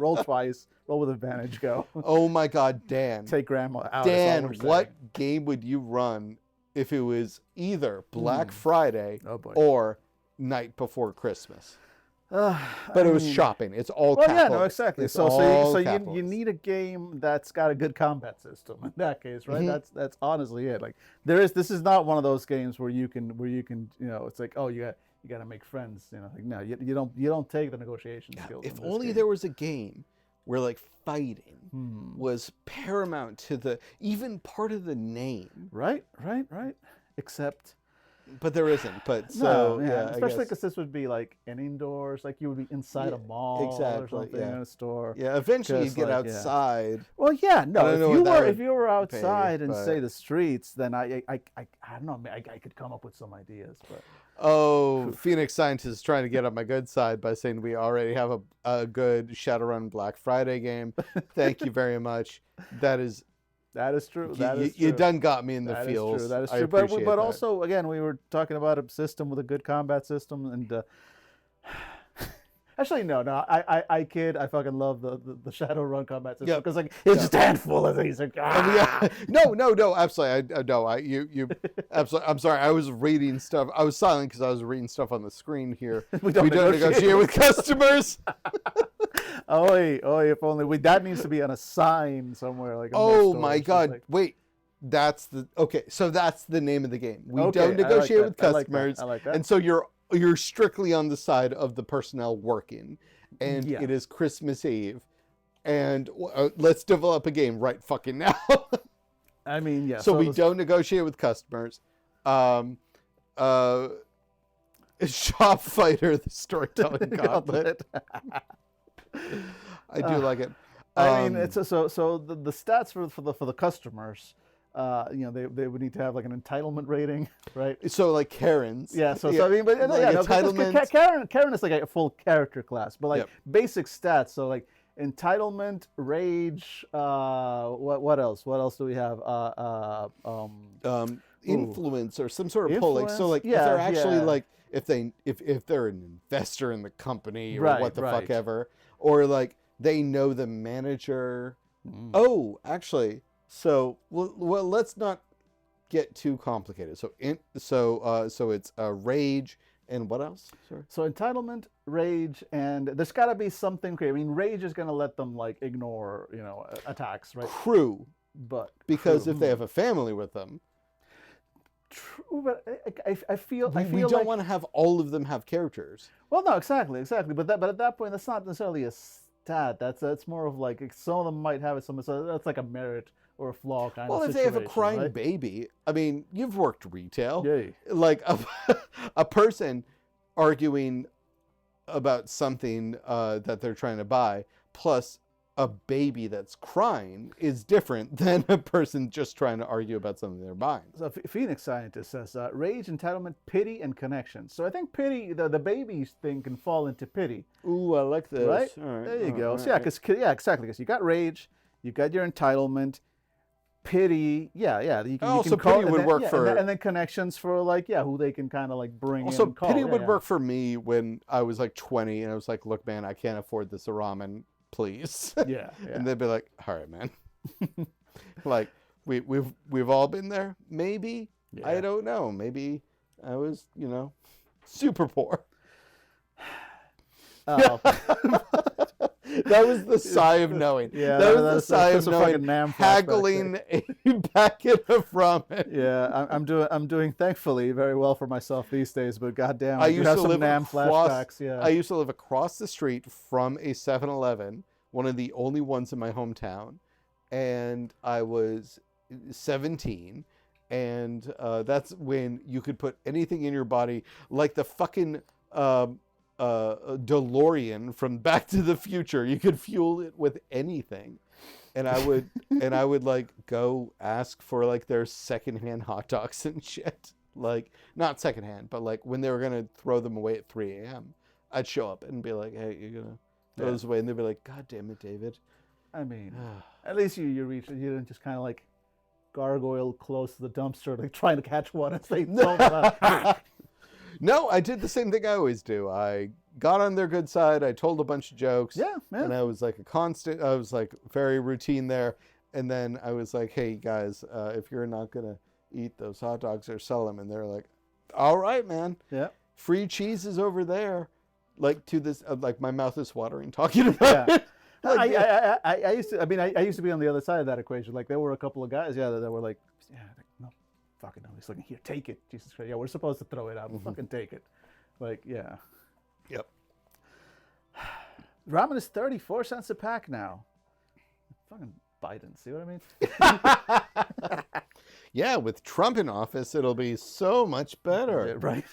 roll twice, roll with advantage, go. Oh my God, Dan. Take grandma out. Dan, what game would you run if it was either Black Friday or night before Christmas? But it was shopping. It's all capital. Yeah, no, exactly. So you need a game that's got a good combat system in that case, right? That's honestly it. Like this is not one of those games where you can it's like, oh, you got to make friends, like no, you don't take the negotiation skills. If only there was a game where like fighting was paramount to even part of the name. Right. Except but there isn't. But especially because this would be like an indoors, like you would be inside a mall or something in a store. Yeah, eventually you get outside. Well, if you were outside and say the streets, then I don't know. I could come up with some ideas, but. Oh, Phoenix Scientist is trying to get on my good side by saying we already have a good Shadowrun Black Friday game. Thank you very much. That is true. You done got me in the feels. That is true. But also, again, we were talking about a system with a good combat system, and actually, no. I kid. I fucking love the Shadowrun combat system because it's just a handful of these. Like, No, absolutely. You absolutely. I'm sorry. I was reading stuff. I was silent because I was reading stuff on the screen here. We don't negotiate with customers. If only that needs to be on a sign somewhere. Like oh my God! Wait. So that's the name of the game. We don't negotiate with customers, I like that. And so you're strictly on the side of the personnel working, and it is Christmas Eve, and let's develop a game right fucking now. I mean, yeah. So we don't negotiate with customers. Shop Fighter, the storytelling gauntlet. I do like it. I mean, it's so the stats for the customers. They would need to have like an entitlement rating, right? So like Karen's. Yeah. So I mean, but entitlement. Karen is like a full character class, but like basic stats. So like entitlement, rage. What else? What else do we have? Influence or some sort of pull. Like so, like if they're actually like if they're an investor in the company or what the fuck ever, or like they know the manager. Oh, actually. So well, let's not get too complicated. So it's rage and what else? Sorry. So entitlement, rage, and there's got to be something creative. I mean, rage is going to let them like ignore attacks, right? True, but because if they have a family with them. True, but I feel we don't want to have all of them have characters. Well, no, exactly. But at that point, that's not necessarily a stat. That's more of like some of them might have it. So that's like a merit or a flaw kind of situation. Well, if they have a crying baby, I mean, you've worked retail. Yay. Like a person arguing about something that they're trying to buy, plus a baby that's crying is different than a person just trying to argue about something they're buying. So Phoenix Scientist says, rage, entitlement, pity, and connection. So I think pity, the baby thing can fall into pity. Ooh, I like this. Right? All right. There you go. So exactly. Because you got rage, you got your entitlement. pity, yeah. You can, Also, you can call, pity and would then, work yeah, for- and then connections for like who they can kind of like bring. Also, in and call. pity Yeah, would yeah. work for me when I was like 20 and I was like, look, man, I can't afford this ramen, please. Yeah, yeah. And they'd be like, all right, man. Like we've all been there. Maybe. Yeah. I don't know. Maybe I was, super poor. Oh. That was the sigh of knowing. Yeah, that was the sigh that's of a fucking knowing. Nam flashback Haggling a packet of ramen. Yeah, I'm doing thankfully very well for myself these days, but goddamn, I do used have to some live Nam across. flashbacks. Yeah, I used to live across the street from a 7-Eleven, one of the only ones in my hometown, and I was 17, and that's when you could put anything in your body, like the fucking DeLorean from Back to the Future. You could fuel it with anything. And I would like go ask for like their secondhand hot dogs and shit. Like not secondhand, but like when they were gonna throw them away at 3 a.m. I'd show up and be like, "Hey, you're gonna throw those away," and they'd be like, "God damn it, David." I mean, at least you reached. You didn't just kind of like gargoyle close to the dumpster, like trying to catch one as they don't. No, I did the same thing I always do. I got on their good side. I told a bunch of jokes. Yeah. And I was like I was like very routine there. And then I was like, hey guys, if you're not going to eat those hot dogs or sell them. And they're like, all right, man. Yeah. Free cheese is over there. Like to this, like my mouth is watering talking about it. Like, I used to. I mean, I used to be on the other side of that equation. Like there were a couple of guys, that were like, no, fucking no. He's like, here, take it. Jesus Christ. Yeah, we're supposed to throw it out. We'll fucking take it. Like, yeah. Yep. Ramen is 34 cents a pack now. Fucking Biden. See what I mean? Yeah, with Trump in office, it'll be so much better. Yeah, right.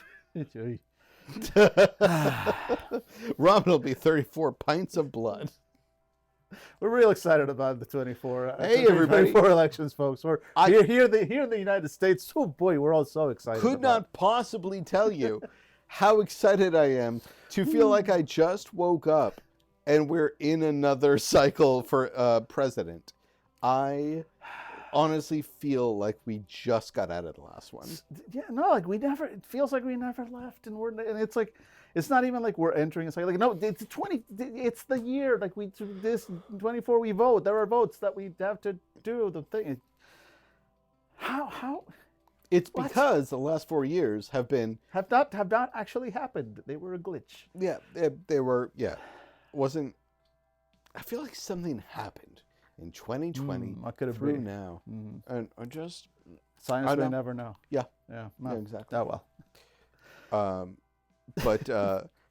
Ramen will be 34 pints of blood. We're real excited about the 24. Hey, everybody. 24 elections, folks. We're here in the United States. Oh boy, we're all so excited. Could not possibly tell you how excited I am to feel like I just woke up and we're in another cycle for president. I honestly feel like we just got out of the last one. Yeah, no, like it feels like we never left, and it's like, it's not even like we're entering a cycle. Like, no, it's it's the year, like this 24 we vote. There are votes that we have to do the thing. How? It's because the last 4 years have not actually happened. They were a glitch. Yeah, they were. Yeah, wasn't. I feel like something happened in 2020 what could it through be? now, and I just Science may never know. Yeah, yeah, exactly. Oh well. But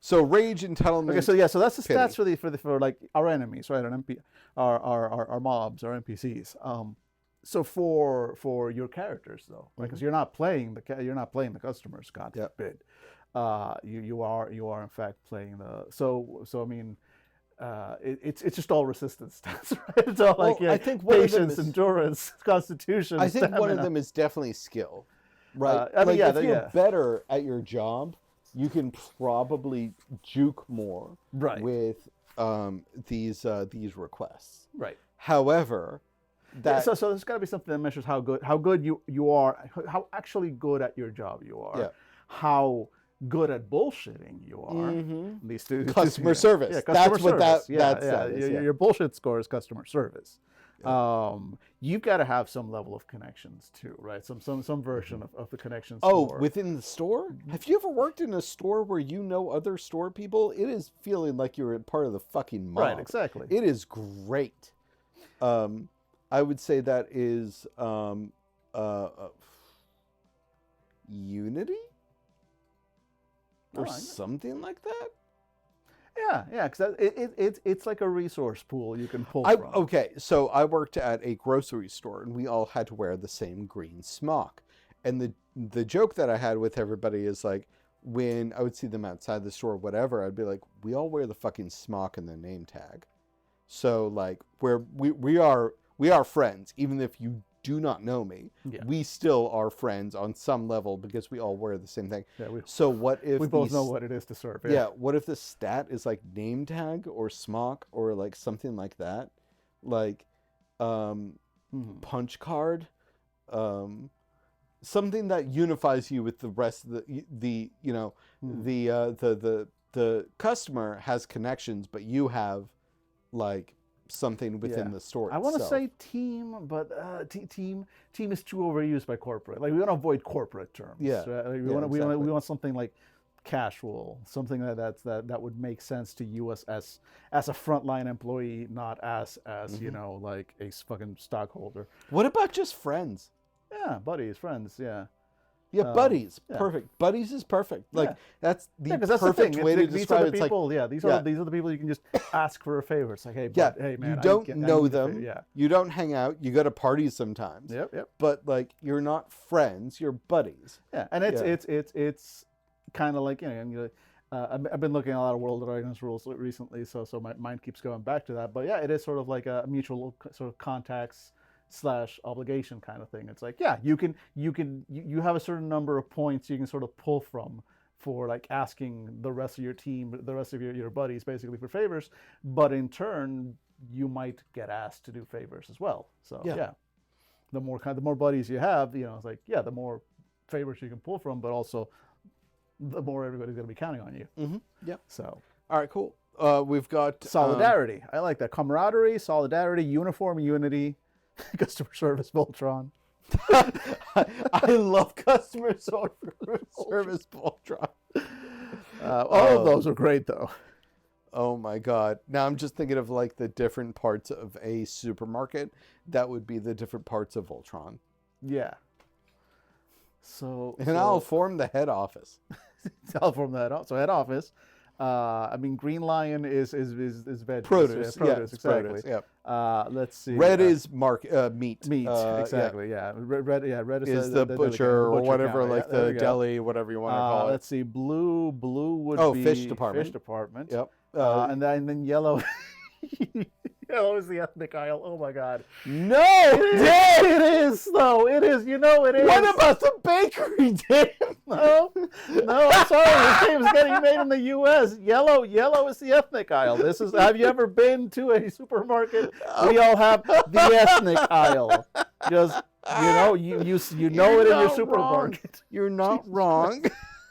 so rage, entitlement. Okay, so that's the stats for like our enemies, right? Our mobs, our NPCs. So for your characters though, right? Because you're not playing the customers, God forbid. You are in fact playing the. So I mean. It's just all resistance stats, right? It's all like I think patience, endurance, constitution. I think stamina. one of them is definitely skill, right? I mean, if you're better at your job, you can probably juke more, right, with these requests, right. However, so there's got to be something that measures how good you are, how actually good at your job you are, how good at bullshitting you are. These two customer service. Yeah, customer That's service. Your bullshit score is customer service. You've got to have some level of connections too, right? Some version of the connections. Oh, within the store? Have you ever worked in a store where you know other store people? It is feeling like you're part of the fucking mob. Right, exactly. It is great. I would say that is unity? Or something like that? Yeah, because it's like a resource pool you can pull from. Okay, so I worked at a grocery store, and we all had to wear the same green smock. And the joke that I had with everybody is like, when I would see them outside the store or whatever, I'd be like, we all wear the fucking smock and the name tag. So like, we are friends, even if you do not know me. Yeah. We still are friends on some level because we all wear the same thing. Yeah, so what if we both know what it is to serve? Yeah. What if the stat is like name tag or smock or like something like that? Like, punch card, something that unifies you with the rest of the the customer has connections, but you have like something within the store. I want to itself. say team, but team is too overused by corporate. Like we want to avoid corporate terms. Yeah. Right? Like, we want something like casual, something that would make sense to you as a frontline employee, not as you know, like a fucking stockholder. What about just friends? Yeah, buddies, friends. Yeah. Yeah, buddies. yeah. Perfect. Buddies is perfect. Like that's the 'cause that's the perfect thing. way to These are describe the it. people. These are the people you can just ask for a favor. It's like, hey, bud, hey, man, you don't I know need a them. favor. Yeah. You don't hang out. You go to parties sometimes. Yep. But like, you're not friends. You're buddies. Yeah, and it's kind of like, you know, I've been looking at a lot of World of Dragons rules recently, so my mind keeps going back to that. But yeah, it is sort of like a mutual sort of contacts / obligation kind of thing. It's like, yeah, you have a certain number of points you can sort of pull from for like asking the rest of your team, the rest of your buddies, basically for favors. But in turn, you might get asked to do favors as well. So yeah, the more buddies you have, you know, it's like, yeah, the more favors you can pull from, but also the more everybody's going to be counting on you. Mm-hmm. Yeah. So, all right, cool. We've got solidarity. I like that. Camaraderie, solidarity, uniform, unity, customer service, Voltron. I love customer service Voltron. All of those are great, though. Oh my God. Now I'm just thinking of like the different parts of a supermarket. That would be the different parts of Voltron. Yeah. So I'll form the head office. I'll form that up. So head office. I mean, Green Lion is veggies. Produce. Yeah, produce, exactly. Produce, yep. Let's see. Red is meat. Meat, exactly. Yeah. Red is the butcher or whatever, counter. like the deli, whatever you want to call it. Let's see. Blue would be fish department. Fish department. Yep. And then yellow. Yellow is the ethnic aisle. Oh my God. No, it is though. It is. You know it is. What about the bakery, Dan? No, I'm sorry. This game is getting made in the U.S. Yellow is the ethnic aisle. Have you ever been to a supermarket? We all have the ethnic aisle. Just you know it in your supermarket. Wrong. You're not wrong.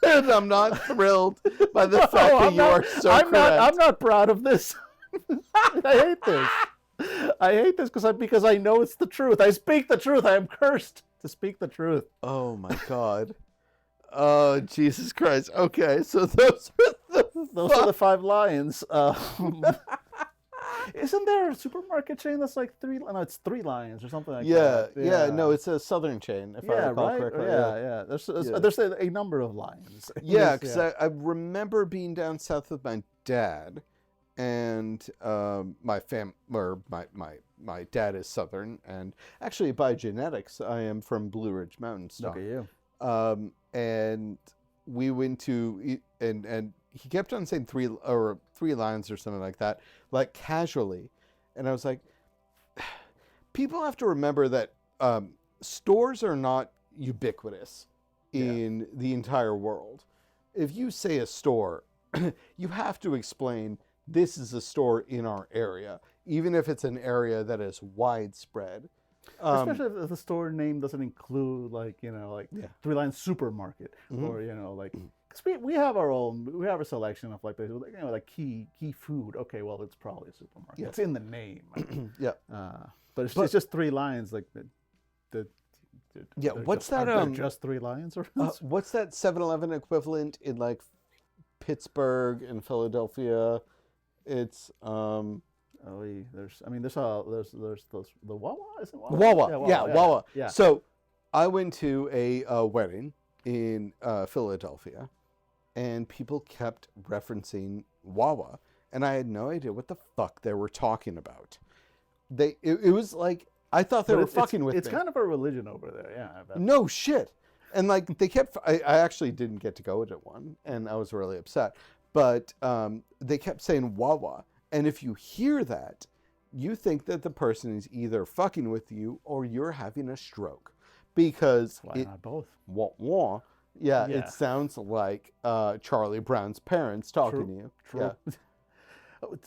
And I'm not thrilled by the fact that you are so correct. I'm not proud of this. I hate this because I know it's the truth. I speak the truth. I am cursed to speak the truth. Oh my God. Oh, Jesus Christ. Okay, so those are the 5 lions. Isn't there a supermarket chain that's like 3? No, it's 3 lions or something like that. Yeah. No, it's a southern chain, if I recall correctly. Yeah. There's a number of lions. Yeah, because I remember being down south with my dad, and my dad is southern, and actually by genetics I am from Blue Ridge Mountains. Look at you. And we went to and he kept on saying 3 lions or something like that, like casually, and I was like, people have to remember that stores are not ubiquitous in the entire world. If you say a store, you have to explain, this is a store in our area, even if it's an area that is widespread. Especially if the store name doesn't include, like, you know, like 3 Lions Supermarket, or, you know, like, because we have a selection of like places, you know, like key food. Okay, well, it's probably a supermarket. Yeah. It's in the name. Yeah. But it's just 3 lions, like what's that? Just 3 lions, or what's that 7-Eleven equivalent in like Pittsburgh and Philadelphia? It's there's those, the Wawa, isn't it? Wawa. Yeah, Wawa. Yeah. So I went to a wedding in Philadelphia, and people kept referencing Wawa, and I had no idea what the fuck they were talking about. It was like, I thought they were fucking with me. It's kind of a religion over there, yeah. I bet. No shit. And like they kept, I actually didn't get to go to one, and I was really upset. But they kept saying Wawa, and if you hear that, you think that the person is either fucking with you or you're having a stroke, because why not both? Wah wah. Yeah, it sounds like Charlie Brown's parents talking to you. True.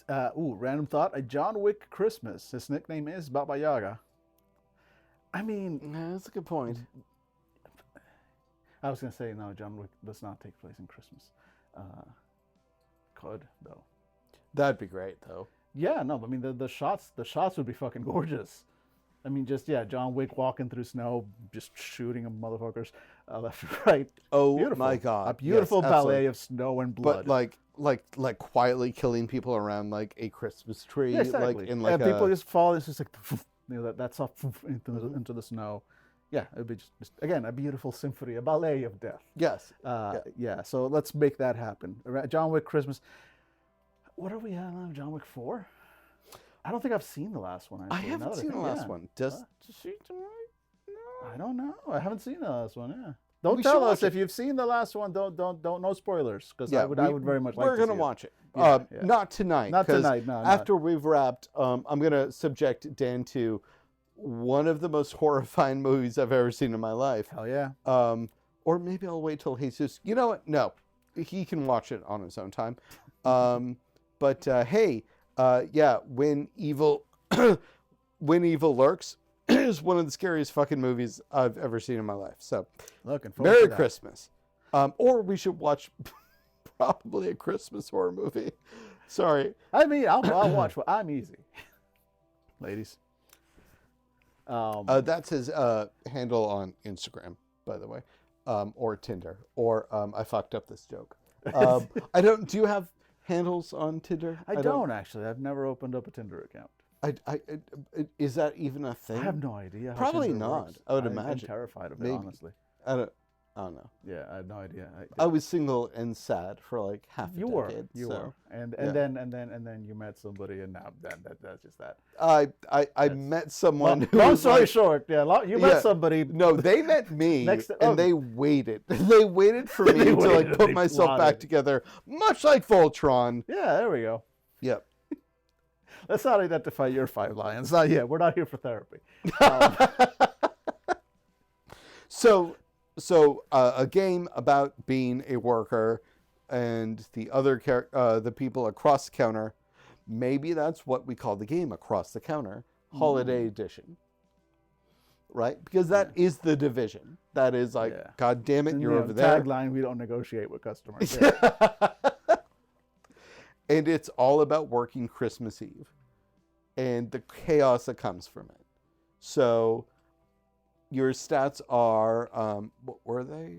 Yeah. Random thought. A John Wick Christmas. His nickname is Baba Yaga. I mean, That's a good point. I was gonna say no. John Wick does not take place in Christmas. Could though. That'd be great, though. Yeah, no. I mean, the shots would be fucking gorgeous. I mean, just John Wick walking through snow, just shooting them motherfuckers left and right. Oh Beautiful. my God! A beautiful Yes, ballet absolutely. of snow and blood. But like quietly killing people around like a Christmas tree, Yeah, exactly. like in like and a, people just fall. It's just like that's off into the snow. Yeah, it'd be just again a beautiful symphony, a ballet of death. yes. Yeah. So let's make that happen. John Wick Christmas. What are we at now? John Wick 4? I don't think I've seen the last one. I Actually. Now haven't that seen the think- last yeah. one. Does she tonight? No. I don't know. I haven't seen the last one. Yeah. Don't We tell should us watch if you've seen the last one. Don't no spoilers because I would very much like. We're to gonna see it. watch it. Yeah, yeah. Not tonight. Not 'cause tonight, no, not. After we've wrapped, I'm gonna subject Dan to one of the most horrifying movies I've ever seen in my life. Hell yeah. Or maybe I'll wait till Jesus. You know what? No, he can watch it on his own time. But hey, yeah, when evil lurks is one of the scariest fucking movies I've ever seen in my life. So, Looking forward Merry to that. Christmas. Or we should watch probably a Christmas horror movie. Sorry. I mean, I'll watch. I'm easy, ladies. That's his handle on Instagram, by the way, or Tinder, or I fucked up this joke. I don't. Do you have handles on Tinder? I don't actually. I've never opened up a Tinder account. Is that even a thing? I have no idea. How Probably Tinder not. works. I would I'm imagine. terrified of it, Maybe. honestly. I don't know. Yeah, I have no idea. I was single and sad for like half a You decade. were, so. and yeah. then you met somebody, and now that's just that. I met someone who Long was story like, short, you Yeah. met somebody. No, they met me, Next to- and oh. they waited. They waited for me They to waited, like put they myself back plotted. together, much like Voltron. Yeah, there we go. Yep. Let's not identify your 5 lions. Not yet. We're not here for therapy. So a game about being a worker and the other the people across the counter. Maybe that's what we call the game, across the counter, holiday edition. Right? Because that is the Division. That is like, Yeah. God damn it, And, you're you know, over there. Tagline: We don't negotiate with customers. Yeah. And it's all about working Christmas Eve and the chaos that comes from it. So your stats are, what were they?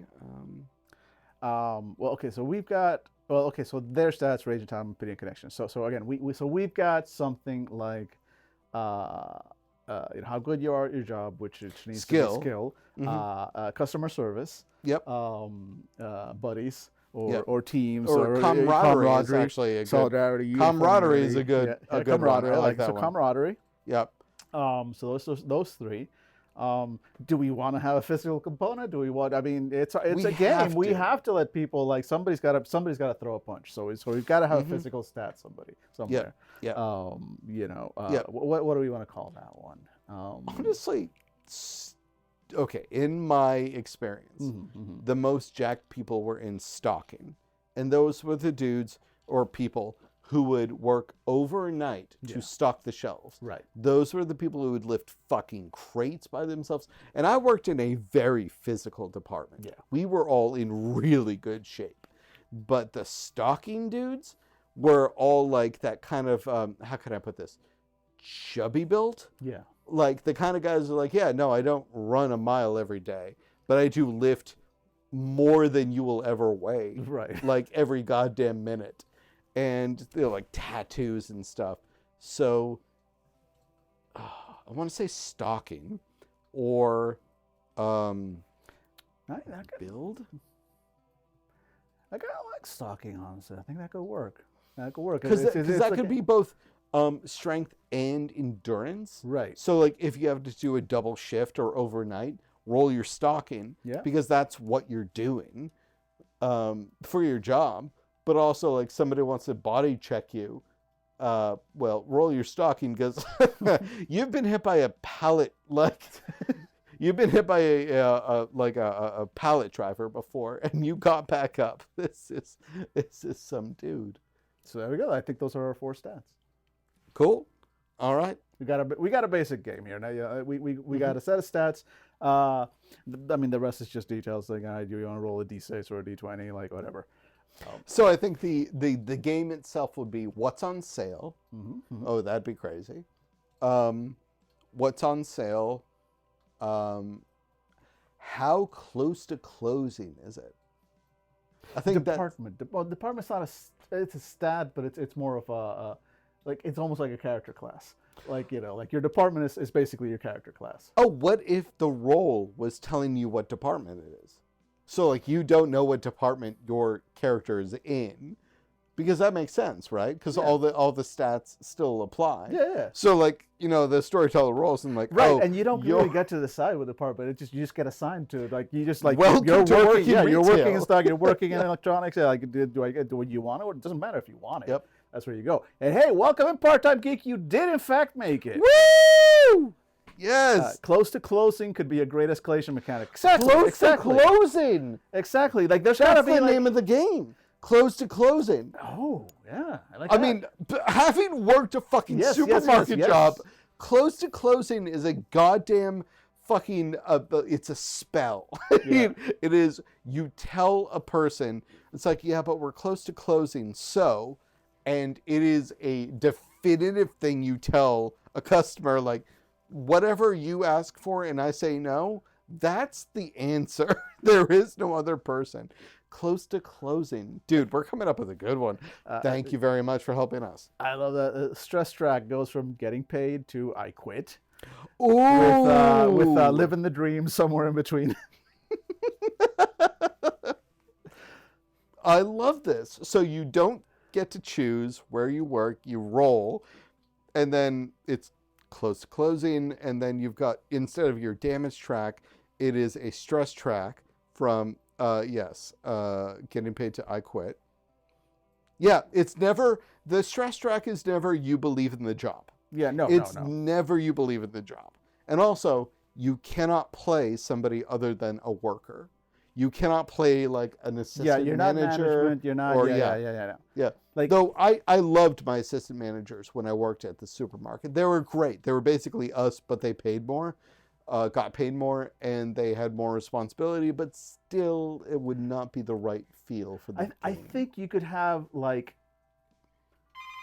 Well, okay, so we've got so their stats, rage, time, opinion, connection. So again, we've got something like how good you are at your job, which needs Skill. to be skill, customer service, Yep. buddies or Yep. or teams Or or camaraderie is actually a good- solidarity. camaraderie is a uniformity. good- a good one. camaraderie. I I like like that so one. camaraderie. Yep. So those 3. Do we want to have a physical component? Do we want? I mean, it's We a game. have We to. have to let people like somebody's got to throw a punch. So we've got to have a physical stat somewhere. Yep. Yep. What do we want to call that one? Honestly, okay, in my experience, the most jacked people were in stocking. And those were the dudes or people who would work overnight to stock the shelves. Right. Those were the people who would lift fucking crates by themselves. And I worked in a very physical department. Yeah. We were all in really good shape. But the stocking dudes were all like that kind of, how can I put this? Chubby built. Yeah. Like the kind of guys who are like, yeah, no, I don't run a mile every day, but I do lift more than you will ever weigh. Right. Like every goddamn minute. And they're like tattoos and stuff. So I want to say stalking or build. I kind of like stalking, honestly. I think that could work. Because that could be both strength and endurance. Right. So like if you have to do a double shift or overnight, roll your stalking. Yeah. Because that's what you're doing for your job. But also, like, somebody wants to body check you. Well, roll your stocking because you've been hit by a pallet, like, you've been hit by a pallet driver before, and you got back up. This is some dude. So there we go. I think those are our 4 stats. Cool. All right. We got a basic game here. Now, yeah, we got a set of stats. I mean, the rest is just details. Like, do you want to roll a d6 or a d20, like whatever. So I think the game itself would be what's on sale. Oh, that'd be crazy. What's on sale? How close to closing is it? I think department. Department's not it's a stat, but it's more of a like it's almost like a character class. Like, you know, like your department is basically your character class. Oh, what if the role was telling you what department it is? So like you don't know what department your character is in, because that makes sense, right? Because all the stats still apply. Yeah. So like, you know, the storyteller rolls and like, right, oh, and you don't really get to decide what department. You just get assigned to it. Like you just like Welcome you're to working. working Yeah, you're working retail. in stock. You're working in electronics. Yeah, like do you want it? Or it doesn't matter if you want it. Yep. That's where you go. And hey, welcome in, Part-Time Geek. You did in fact make it. woo! Yes. Close to closing could be a great escalation mechanic. Exactly. Close to closing. Exactly. Like there's gotta That's be the like, name of the game. Close to closing. Oh yeah, I like I that. mean, having worked a fucking Yes, supermarket yes. job, close to closing is a goddamn fucking, it's a spell. Yeah. It is, you tell a person, it's like, yeah, but we're close to closing, so, and it is a definitive thing you tell a customer, like, whatever you ask for and I say no, that's the answer. There is no other person. Close to closing. Dude, we're coming up with a good one. Thank you very much for helping us. I love that. Stress track goes from getting paid to I quit. Ooh. With living the dream somewhere in between. I love this. So you don't get to choose where you work, you roll, and then it's close to closing, and then you've got, instead of your damage track, it is a stress track from, getting paid to I quit. Yeah, it's never, the stress track is never you believe in the job. Yeah, It's no. never you believe in the job. And also, you cannot play somebody other than a worker. You cannot play like an assistant manager. Yeah, you're not management. You're not. Or, Yeah. Like, though I loved my assistant managers when I worked at the supermarket. They were great. They were basically us, but they paid more, got paid more, and they had more responsibility. But still, it would not be the right feel for the I game. think you could have like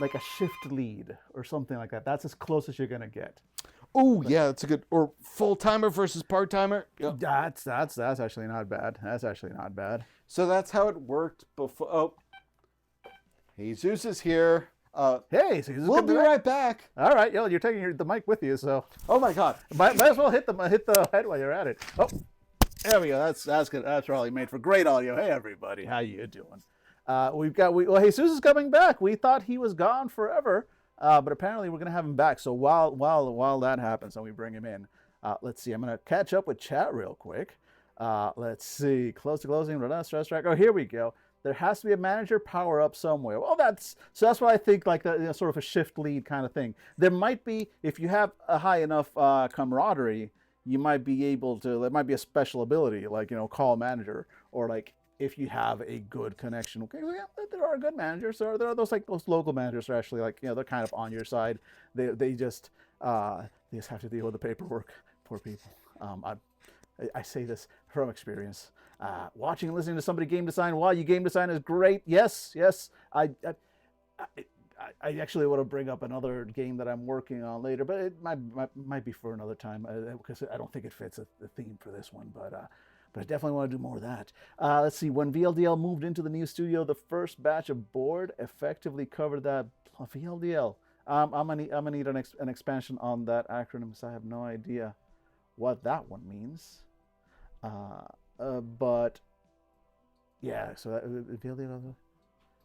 a shift lead or something like that. That's as close as you're gonna get. Oh yeah, that's a good. Or full timer versus part timer. Yep. That's actually not bad. That's actually not bad. So that's how it worked before. Oh, Jesus is here. Hey, so We'll be right back. All right, you're taking the mic with you, so Oh my God. might as well hit the head while you're at it. Oh, there we go. That's good. That's probably made for great audio. Hey everybody, how you doing? Well, Jesus is coming back. We thought he was gone forever, but apparently we're gonna have him back. So while that happens and we bring him in, let's see. I'm gonna catch up with chat real quick. Let's see. Close to closing. Stress track. Oh, here we go. There has to be a manager power up somewhere. Well, that's what I think. Like sort of a shift lead kind of thing. There might be, if you have a high enough camaraderie, you might be able to. There might be a special ability, like call manager, or like if you have a good connection. Okay, yeah, there are good managers. There are those local managers who are actually they're kind of on your side. They just have to deal with the paperwork. Poor people. I say this from experience. Watching and listening to somebody game design while you game design is great. Yes. I actually want to bring up another game that I'm working on later, but it might be for another time because I don't think it fits the theme for this one. But I definitely want to do more of that. Let's see. When VLDL moved into the new studio, the first batch of board effectively covered that. VLDL. I'm gonna need an expansion on that acronym because I have no idea what that one means. But yeah, so VLDL.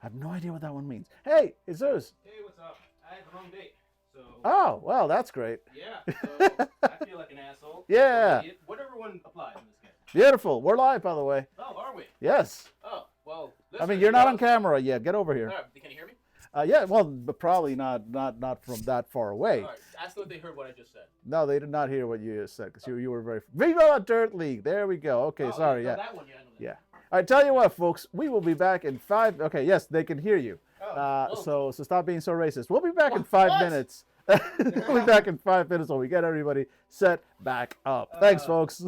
I have no idea what that one means. Hey, it's Zeus. Hey, what's up? I had the wrong date. So Oh, well, that's great. yeah, so I feel like an asshole. Yeah. Idiot. Whatever one applies in this case. Beautiful. We're live, by the way. Oh, are we? Yes. Oh, well. I mean, you're not on camera yet. Get over here. All right, can you hear me? Yeah, well, but probably not from that far away. All right, ask them if they heard what I just said. No, they did not hear what you just said because you were very. Viva Dirt League. There we go. Okay, Oh, sorry. no, Yeah. that one, yeah, I know that. Yeah. All right, tell you what, folks. We will be back in 5. Okay, yes, they can hear you. Oh, So stop being so racist. We'll be back in 5 What? minutes. We'll be back in 5 minutes while we get everybody set back up. Thanks, folks.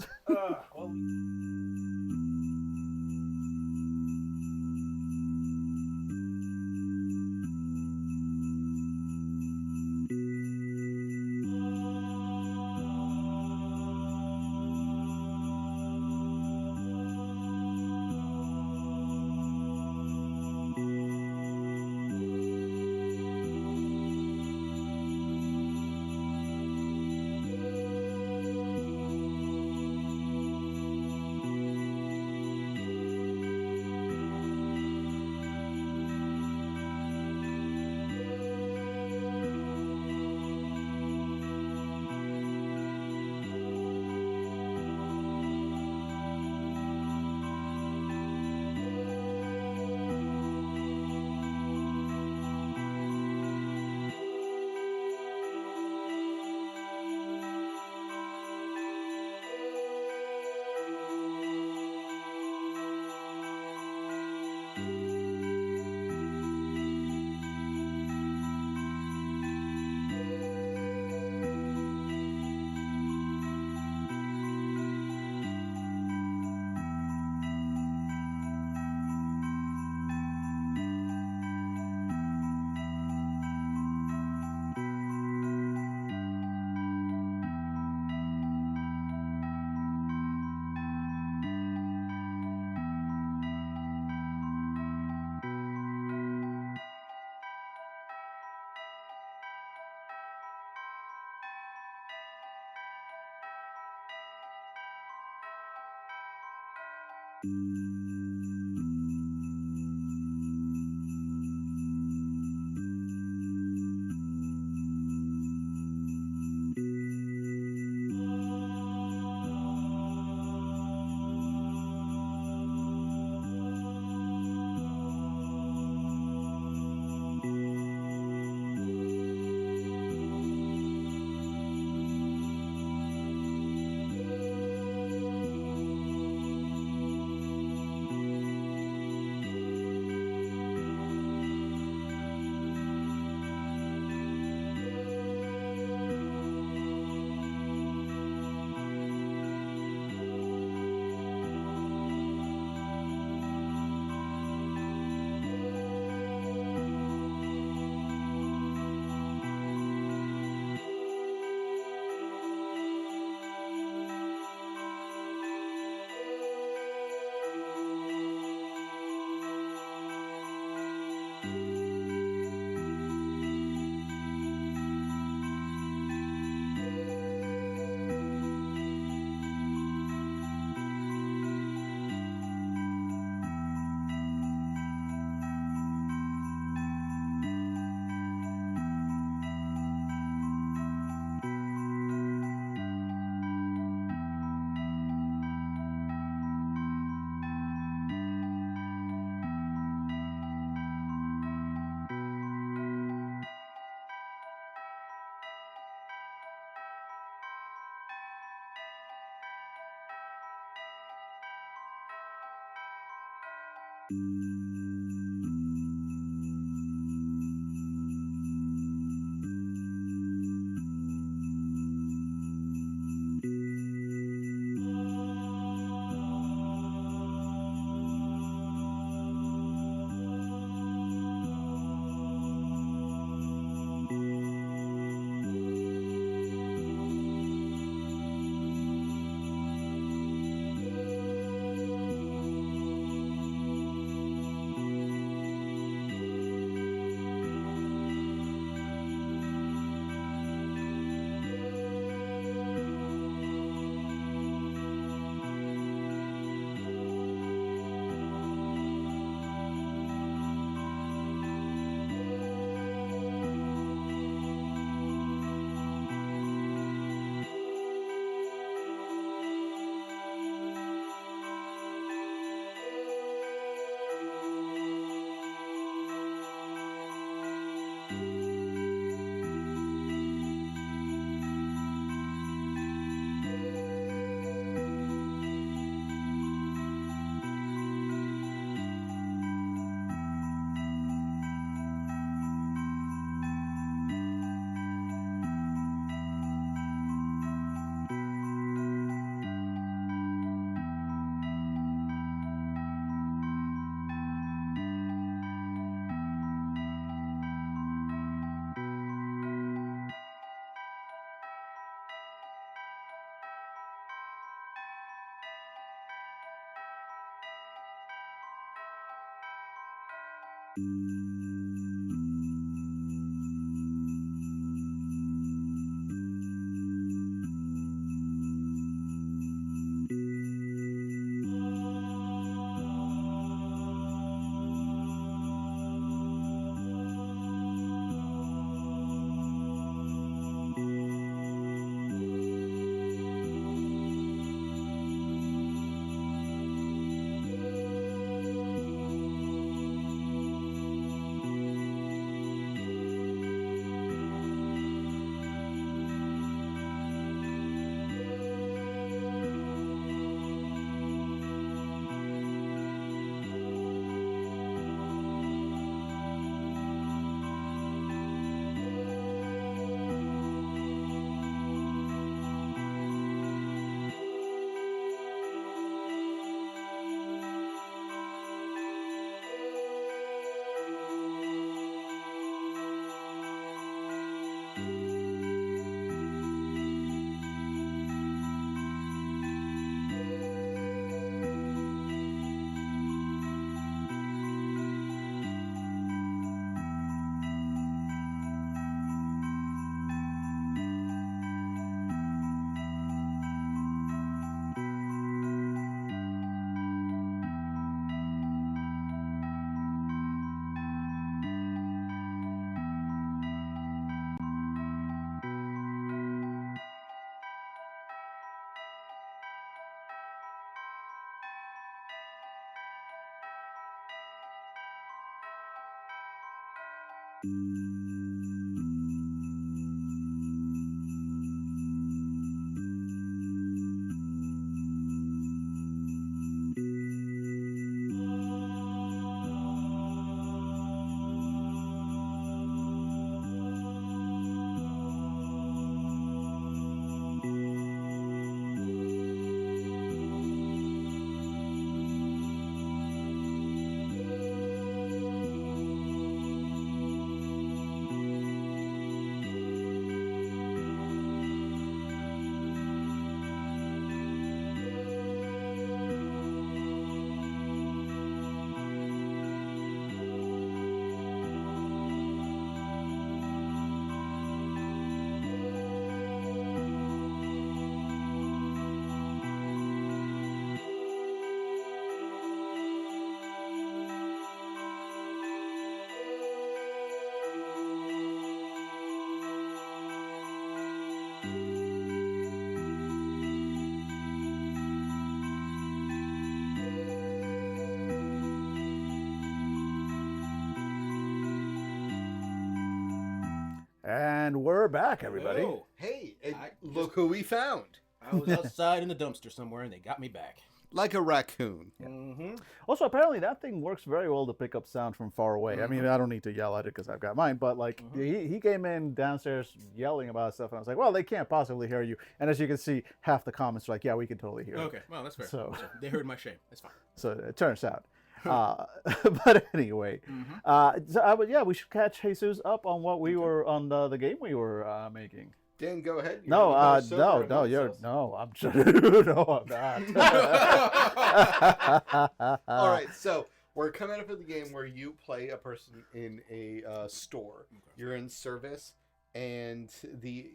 And we're back, everybody. Hello. Hey, and look who we found. I was outside in the dumpster somewhere, and they got me back. Like a raccoon. Mm-hmm. Also, apparently that thing works very well to pick up sound from far away. I mean, I don't need to yell at it because I've got mine, but like he came in downstairs yelling about stuff, and I was like, well, they can't possibly hear you. And as you can see, half the comments are like, yeah, we can totally hear you. Okay, well, that's fair. So- They heard my shame. That's fine. So it turns out. But anyway, yeah, we should catch Jesus up on what we were on the game we were making. Dan, go ahead. You're No, gonna go sober no, about you're this. no. I'm sure. No, I'm not. All right, so we're coming up with a game where you play a person in a store. Okay. You're in service, and the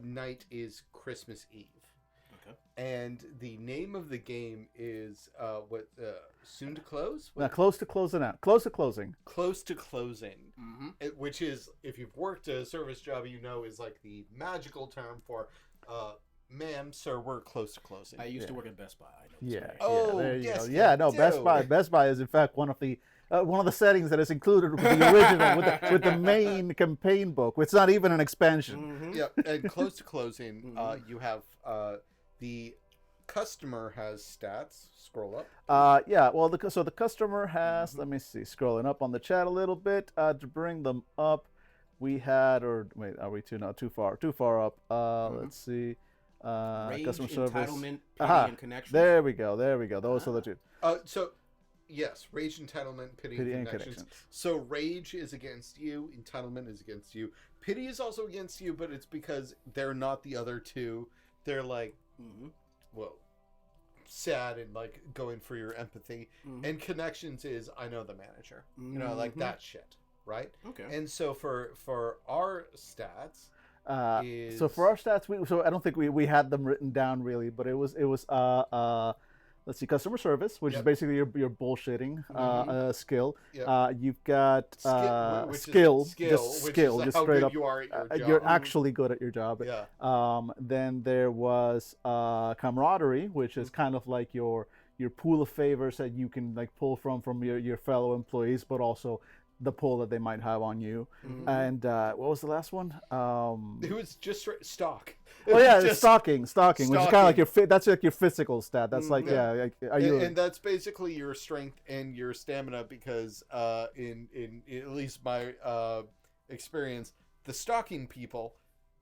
night is Christmas Eve. Okay. And the name of the game is soon to close. Now, close to closing out. Close to closing. Close to closing, Mm-hmm. which is, if you've worked a service job, you know is like the magical term for, ma'am, sir, we're close to closing. I used to work at Best Buy. I know this Yeah. very Oh, yeah, there you yes, go. Yeah, you no, Best do. Buy. Best Buy is in fact one of the settings that is included with the original, with the main campaign book. It's not even an expansion. Mm-hmm. Yep, and close to closing, you have the customer has stats. Scroll up. Yeah. Well, so the customer has. Let me see. Scrolling up on the chat a little bit to bring them up. We had, or wait, are we too far? Too far up. Let's see. Rage, Customer service. entitlement, pity, Aha, and connection. there we go. There we go. Those are the two. So, yes, rage, entitlement, pity, Pity and and connections. connections. So, rage is against you, entitlement is against you, pity is also against you, but it's because they're not the other two. They're like, Mm-hmm. whoa, sad and like going for your empathy. And connections is I know the manager. You know, like that shit, right? Okay. And so for our stats, so for our stats, so I don't think we had them written down really, but it was let's see, customer service, which is basically your bullshitting skill. Yep. You've got skill, just straight up. You are at your job. You're actually good at your job. Yeah. Then there was camaraderie, which is kind of like your pool of favors that you can like pull from your fellow employees, but also the pull that they might have on you. And what was the last one? It was just stock. Oh yeah, it's stalking, which is kind of like that's like your physical stat. That's like like, are you? And that's basically your strength and your stamina because in at least my experience, the stalking people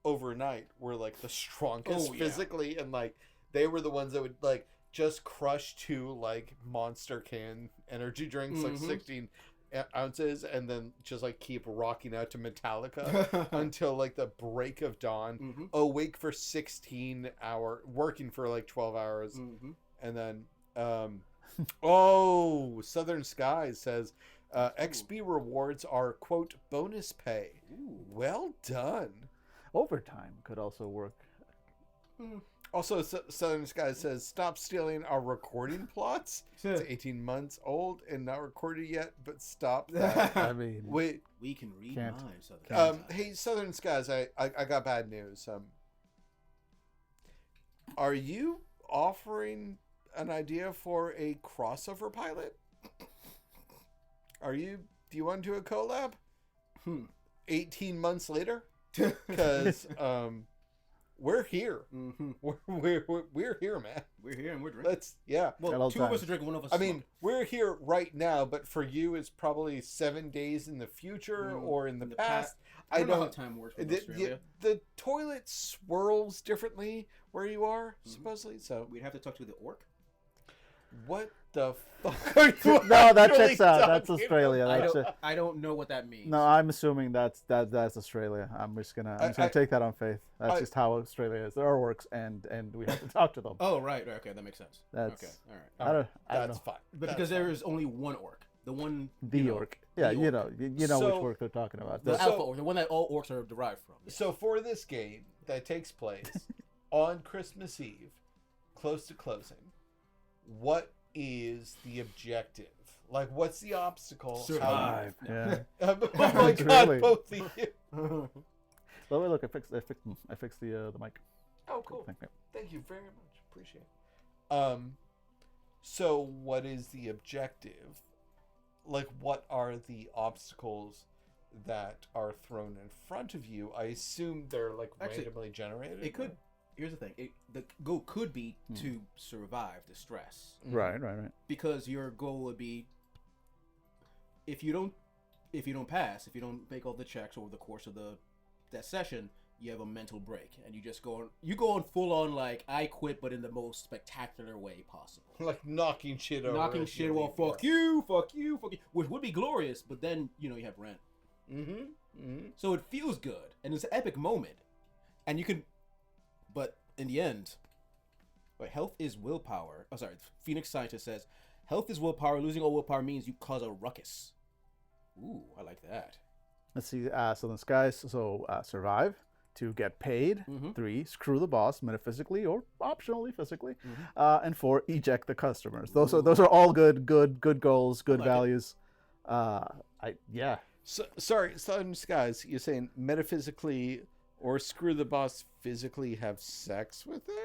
overnight were like the strongest physically, and like they were the ones that would like just crush 2 like monster can energy drinks, like 16 ounces, and then just like keep rocking out to Metallica until like the break of dawn, awake for 16 hour, working for like 12 hours, and then Southern Skies says XP rewards are quote bonus pay. Well done. Overtime could also work. Also, Southern Sky says, stop stealing our recording plots. It's 18 months old and not recorded yet, but stop that. I mean, we can read can't. minds. Southern hey, Southern Skies, I got bad news. Are you offering an idea for a crossover pilot? Do you want to do a collab? 18 months later? Because, we're here. We're here, man. We're here and we're drinking. Well, 2 of us are drinking, 1 of us. I mean, we're here right now, but for you, it's probably 7 days in the future or in the past. I don't know how time works in Australia. The toilet swirls differently where you are, supposedly. So we'd have to talk to the orc. What the fuck are you No, that checks out. That's Australia. I don't know what that means. No, I'm assuming that's Australia. I'm just gonna take that on faith. That's just how Australia is. There are orcs, and we have to talk to them. Oh right, okay, that makes sense. That's okay, all right. I don't know. That's fine. But because there is only one orc, the one orc. Yeah, you know So- which orc they're talking about. the alpha orc, the one that all orcs are derived from. Yeah. So for this game that takes place on Christmas Eve, close to closing, what is the objective? Like, what's the obstacle? Survive. Yeah. Oh my god, Really? both of you. Well, wait, look, I fixed the mic. Oh, cool. Thank you. Thank you very much. Appreciate it. So what is the objective? Like, what are the obstacles that are thrown in front of you? I assume they're like randomly generated. It could. Here's the thing. The goal could be to survive the stress. Right. Because your goal would be, if you don't pass, if you don't make all the checks over the course of that session, you have a mental break, and you go on full on like I quit, but in the most spectacular way possible. Like knocking shit over. Knocking shit over. Fuck you, which would be glorious, but then you have rent. So it feels good, and it's an epic moment, and you can. But in the end, health is willpower. Oh, sorry. Phoenix Scientist says, health is willpower. Losing all willpower means you cause a ruckus. Ooh, I like that. Let's see. Southern Skies. So survive, 2 get paid, 3 screw the boss metaphysically or optionally physically, and 4 eject the customers. Those are all good goals, good values. So, sorry, Southern Skies. You're saying metaphysically or screw the boss physically have sex with them?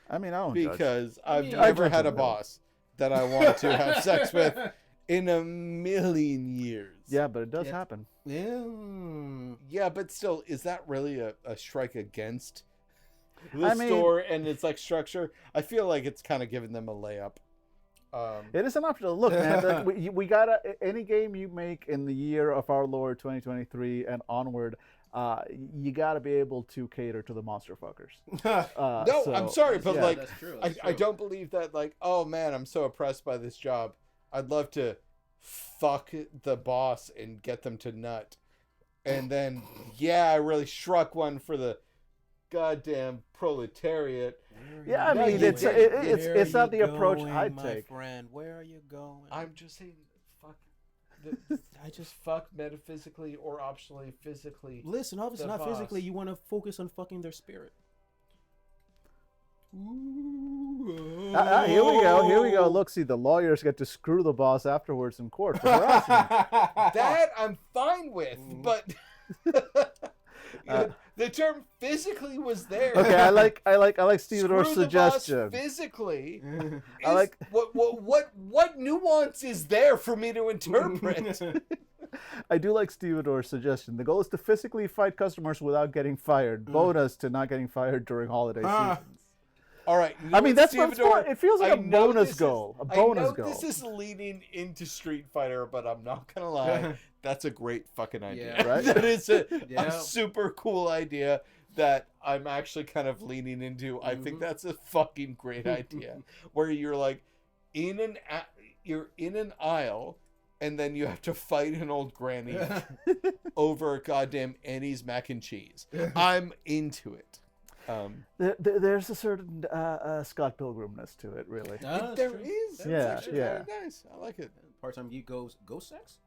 I mean, I don't because judge. I've never had a boss that I want to have sex with in a million years. Yeah, but it does happen. Yeah, but still, is that really a strike against the store and its like structure? I feel like it's kind of giving them a layup. It is an option. Look, man, we gotta, any game you make in the year of our Lord 2023 and onward, you got to be able to cater to the monster fuckers. No, I'm sorry, but like, that's true. I don't believe that. Like, oh man, I'm so oppressed by this job. I'd love to fuck the boss and get them to nut, and then I really struck one for the goddamn proletariat. Yeah, I Yeah, mean, you it's did. it's not the Where are you approach going, I'd my take. friend, where are you going? I'm just saying, fuck. I just fuck metaphysically or optionally physically. Listen, obviously the not physically. boss. You want to focus on fucking their spirit. Ooh, Here we go. Here we go. Look, see, the lawyers get to screw the boss afterwards in court for harassment. That I'm fine with, but the term physically was there. Okay, I like Stevedore's Screw the boss suggestion. physically. I like- what nuance is there for me to interpret? I do like Stevedore's suggestion. The goal is to physically fight customers without getting fired. Bonus to not getting fired during holiday seasons. All right. I mean, that's what's Stevedore, fun. It feels like I a know bonus this goal. A I bonus know goal. this is leading into Street Fighter, but I'm not gonna lie. That's a great fucking idea. Yeah. Right? That is a Yeah. super cool idea that I'm actually kind of leaning into. I think that's a fucking great idea. Where you're like you're in an aisle, and then you have to fight an old granny over goddamn Annie's mac and cheese. I'm into it. There's a certain Scott Pilgrimness to it, really. There is. That's Yeah, actually yeah. very nice. I like it. Part-time geek goes ghost sex.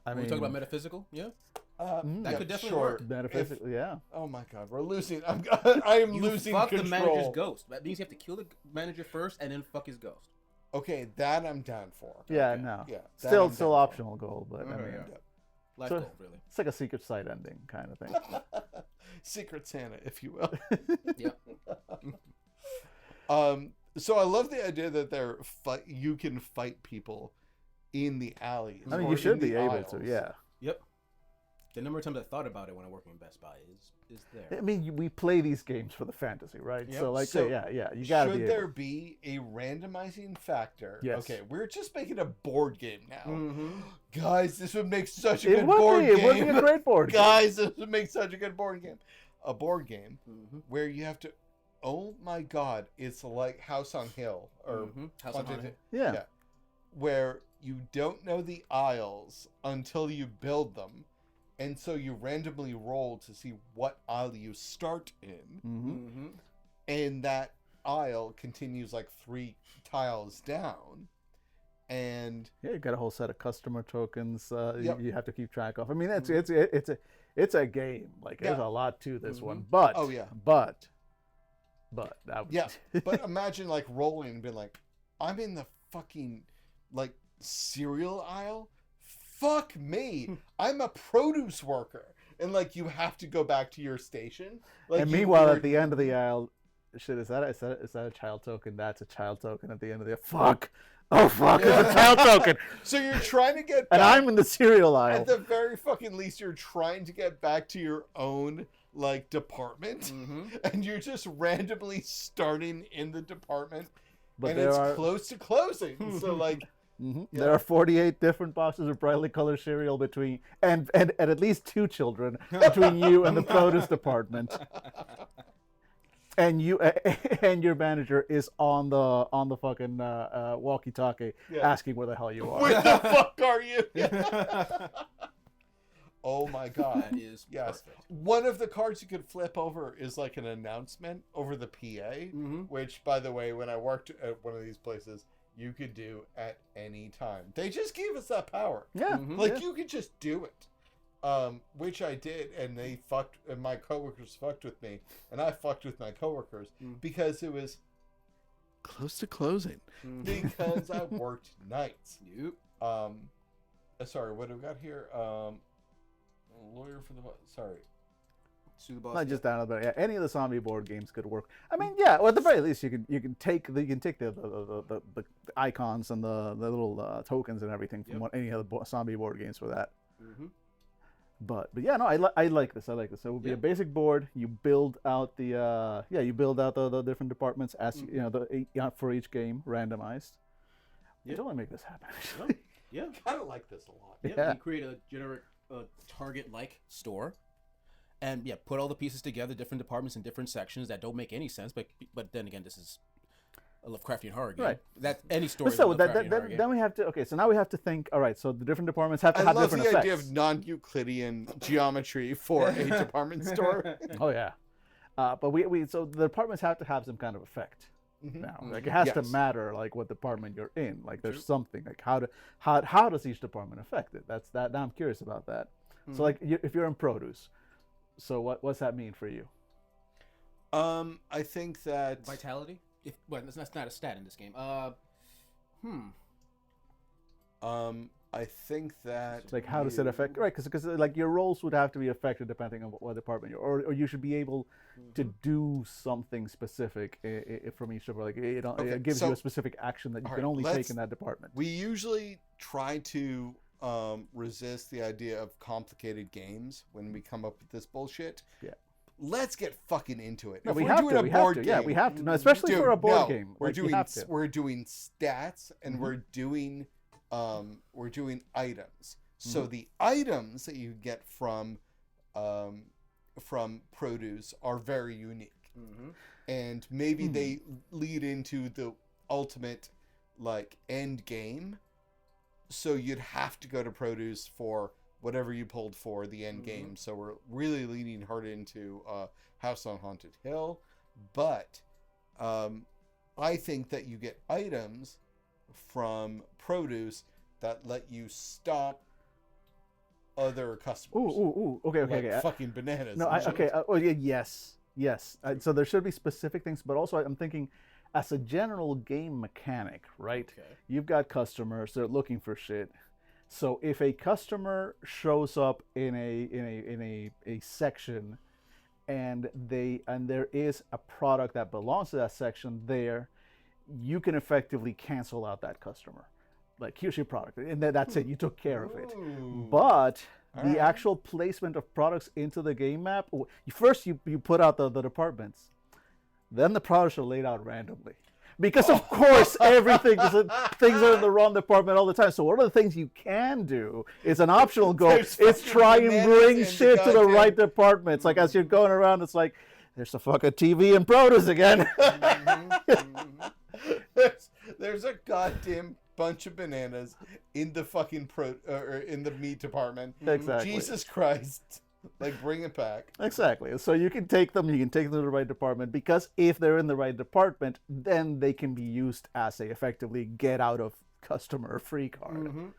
I We talk about metaphysical. Yeah. That could definitely work. Metaphysically, yeah. Oh my god, we're losing. I am You losing fuck control. the manager's ghost. That means you have to kill the manager first and then fuck his ghost. Okay, that I'm down for. Yeah, Okay. no. Yeah. that Still I'm down for. optional goal, but I mean, Yeah. Life So- goal, really. it's like a secret side ending kind of thing. Secret Santa, if you will. Yeah. So I love the idea that you can fight people in the alleys. I mean, or you should in the be able aisles. to, yeah. Yep. The number of times I thought about it when I work in Best Buy is there. I mean, we play these games for the fantasy, right? Yep. So, like, So, yeah, you gotta Should be. there be a randomizing factor? Yes. Okay, we're just making a board game now. Mm-hmm. Guys, this would make such a It good would board be. game. It would be a great board game. Guys, this would make such a good board game. A board game Mm-hmm. where you have to. Oh my God! It's like House on Hill or House on Haunted- Hill. Yeah. where you don't know the aisles until you build them, and so you randomly roll to see what aisle you start in, Mm-hmm. Mm-hmm. and that aisle continues like 3 tiles down, and Yeah, you got a whole set of customer tokens Yep. you have to keep track of. I mean, it's a game. Like, there's Yeah. a lot to this Mhm. one. But Oh, yeah. but that was, yeah. But imagine like rolling and being like, I'm in the fucking like cereal aisle. Fuck me! I'm a produce worker, and like you have to go back to your station. Like, and you- meanwhile, you're- at the end of the aisle, shit, is that a child token? That's a child token at the end of the fuck. Oh fuck! It's a child token, so you're trying to get and back, I'm in the cereal aisle. at the very fucking least, you're trying to get back to your own like department, Mm-hmm. and you're just randomly starting in the department, But and there it's are close to closing. So like, mhm, Yeah. there are 48 different boxes of brightly colored cereal between and at least 2 children between you and the produce department. And you and your manager is on the fucking walkie-talkie Yeah. asking where the hell you are. where the fuck are you? Oh my god. That is Yes. perfect. One of the cards you could flip over is like an announcement over the PA, Mm-hmm. which, by the way, when I worked at one of these places, you could do at any time. They just gave us that power. Yeah, Mhm. Like, yeah. you could just do it. Which I did, and and my coworkers fucked with me, and I fucked with my coworkers because it was close to closing because I worked nights. Yep. Sorry, what do we got here? Lawyer for the sorry. Sue the boss. Not just down, but yeah, any of the zombie board games could work. I mean, yeah, well, at the very least, you can take the icons and the little tokens and everything from Yep. any other zombie board games for that. Mm-hmm. But yeah, no, I like this. I like this. So it would be Yeah. a basic board. You build out the the different departments as you know for each game randomized. Yeah. Don't let me make this happen. Actually. Yeah. Kind of like this a lot. Yeah. Yeah. You create a generic Target-like store, and yeah, put all the pieces together, different departments in different sections that don't make any sense. But then again, this is a Lovecraftian horror game. Right. That any story. But is a so Lovecraftian horror game. then we have to so now we have to think. All right, so the different departments have to I have love different the effects. idea of non-Euclidean geometry for a department store. Oh yeah. But we so the departments have to have some kind of effect now. Like it has to Yes. matter like what department you're in. Like there's something like how does each department affect it? That's that. Now I'm curious about that. So like if you're in produce, so what's that mean for you? I think that Vitality? That's not a stat in this game. I think that Like how does it affect? Right, because like your roles would have to be affected depending on what department you're, or you should be able to do something specific from each department. Like it gives you a specific action that you can only take in that department. We usually try to resist the idea of complicated games when we come up with this bullshit. Yeah. Let's get fucking into it. No, If we we're have doing to. a We board have to. game, Yeah, we have to. No, especially for a board game. We're Like, we doing have to. we're doing stats and we're doing items. So the items that you get from produce are very unique, and maybe they lead into the ultimate like end game. So you'd have to go to produce for whatever you pulled for the end game. So we're really leaning hard into House on Haunted Hill, but I think that you get items from produce that let you stop other customers. Okay. Like fucking bananas. No, yes. So there should be specific things, but also I'm thinking, as a general game mechanic, right? Okay. You've got customers; they're looking for shit. So if a customer shows up in a section, and there is a product that belongs to that section there, you can effectively cancel out that customer. Like, here's your product, and that's it. You took care of it. But the actual placement of products into the game map, first you put out the departments, then the products are laid out randomly. Because of course things are in the wrong department all the time. So one of the things you can do is an optional goal. It's try and bring shit to the right departments. Like as you're going around, it's like there's a fucking TV and produce again. There's a goddamn bunch of bananas in the fucking or in the meat department. Exactly. Jesus Christ. Like, bring it back. Exactly. So you can take them to the right department, because if they're in the right department, then they can be used as a effectively get out of customer free card.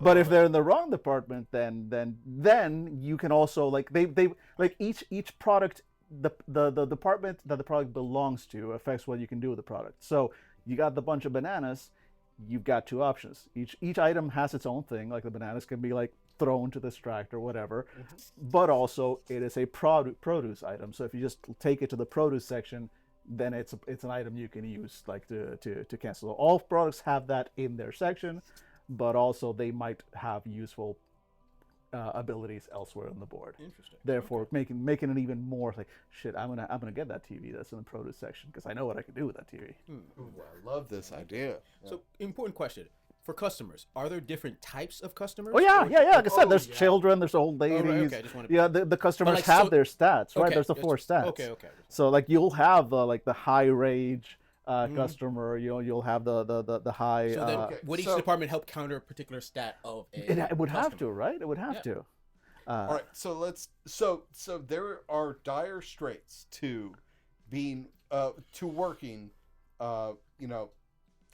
But if they're in the wrong department, then you can also like they like each product, the department that the product belongs to affects what you can do with the product. So you got the bunch of bananas, you've got two options. Each item has its own thing. Like the bananas can be like thrown to distract or whatever, but also it is a produce item. So if you just take it to the produce section, then it's an item you can use like to cancel. So all products have that in their section, but also they might have useful abilities elsewhere on the board. Interesting. Therefore, making it even more like shit. I'm gonna get that TV that's in the produce section because I know what I can do with that TV. Ooh, I love this idea. So, important question. For customers, are there different types of customers? Oh yeah. Like I said, there's yeah. children, there's old ladies. okay, I just wanted to- Yeah, the customers like, have so- their stats, right? Okay, There's the four stats. Okay. So like you'll have like the high rage customer. You'll have the high. So then, would each department help counter a particular stat of a it would have to, customer? right? It would have to. All right, so let's so there are dire straits to being to working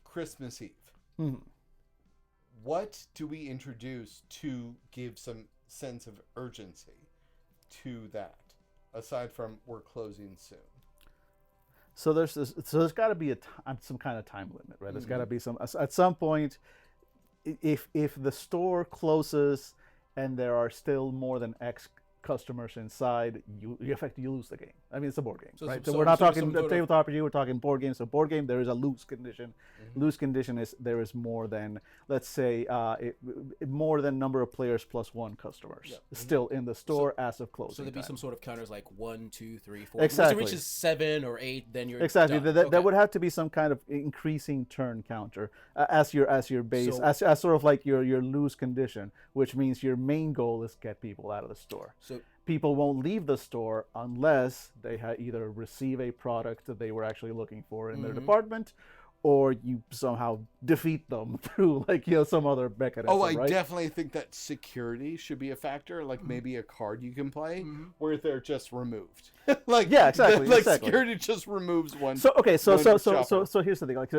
Christmas Eve. Mhm. What do we introduce to give some sense of urgency to that, aside from we're closing soon? So there's got to be some kind of time limit, right? There's got to be at some point, if the store closes and there are still more than X customers inside, you effectively lose the game. I mean, it's a board game, right? So we're not talking tabletop RPG, we're talking board games. So board game, there is a lose condition. Lose condition is there is more than, let's say, more than number of players plus one customers still in the store as of closing. So there'd be time. some sort of counters like 1, 2, 3, 4. Exactly. Once it reaches 7 or 8, then you're Exactly. done. There would have to be some kind of increasing turn counter as your base, So- as sort of like your lose condition, which means your main goal is get people out of the store. So People won't leave the store unless they either receive a product that they were actually looking for in their department, or you somehow defeat them through like some other mechanism. Oh, I right? definitely think that security should be a factor. Like maybe a card you can play where they're just removed. Like Yeah, exactly, Like exactly. security just removes one. So okay, so one so shopper. here's the thing. Like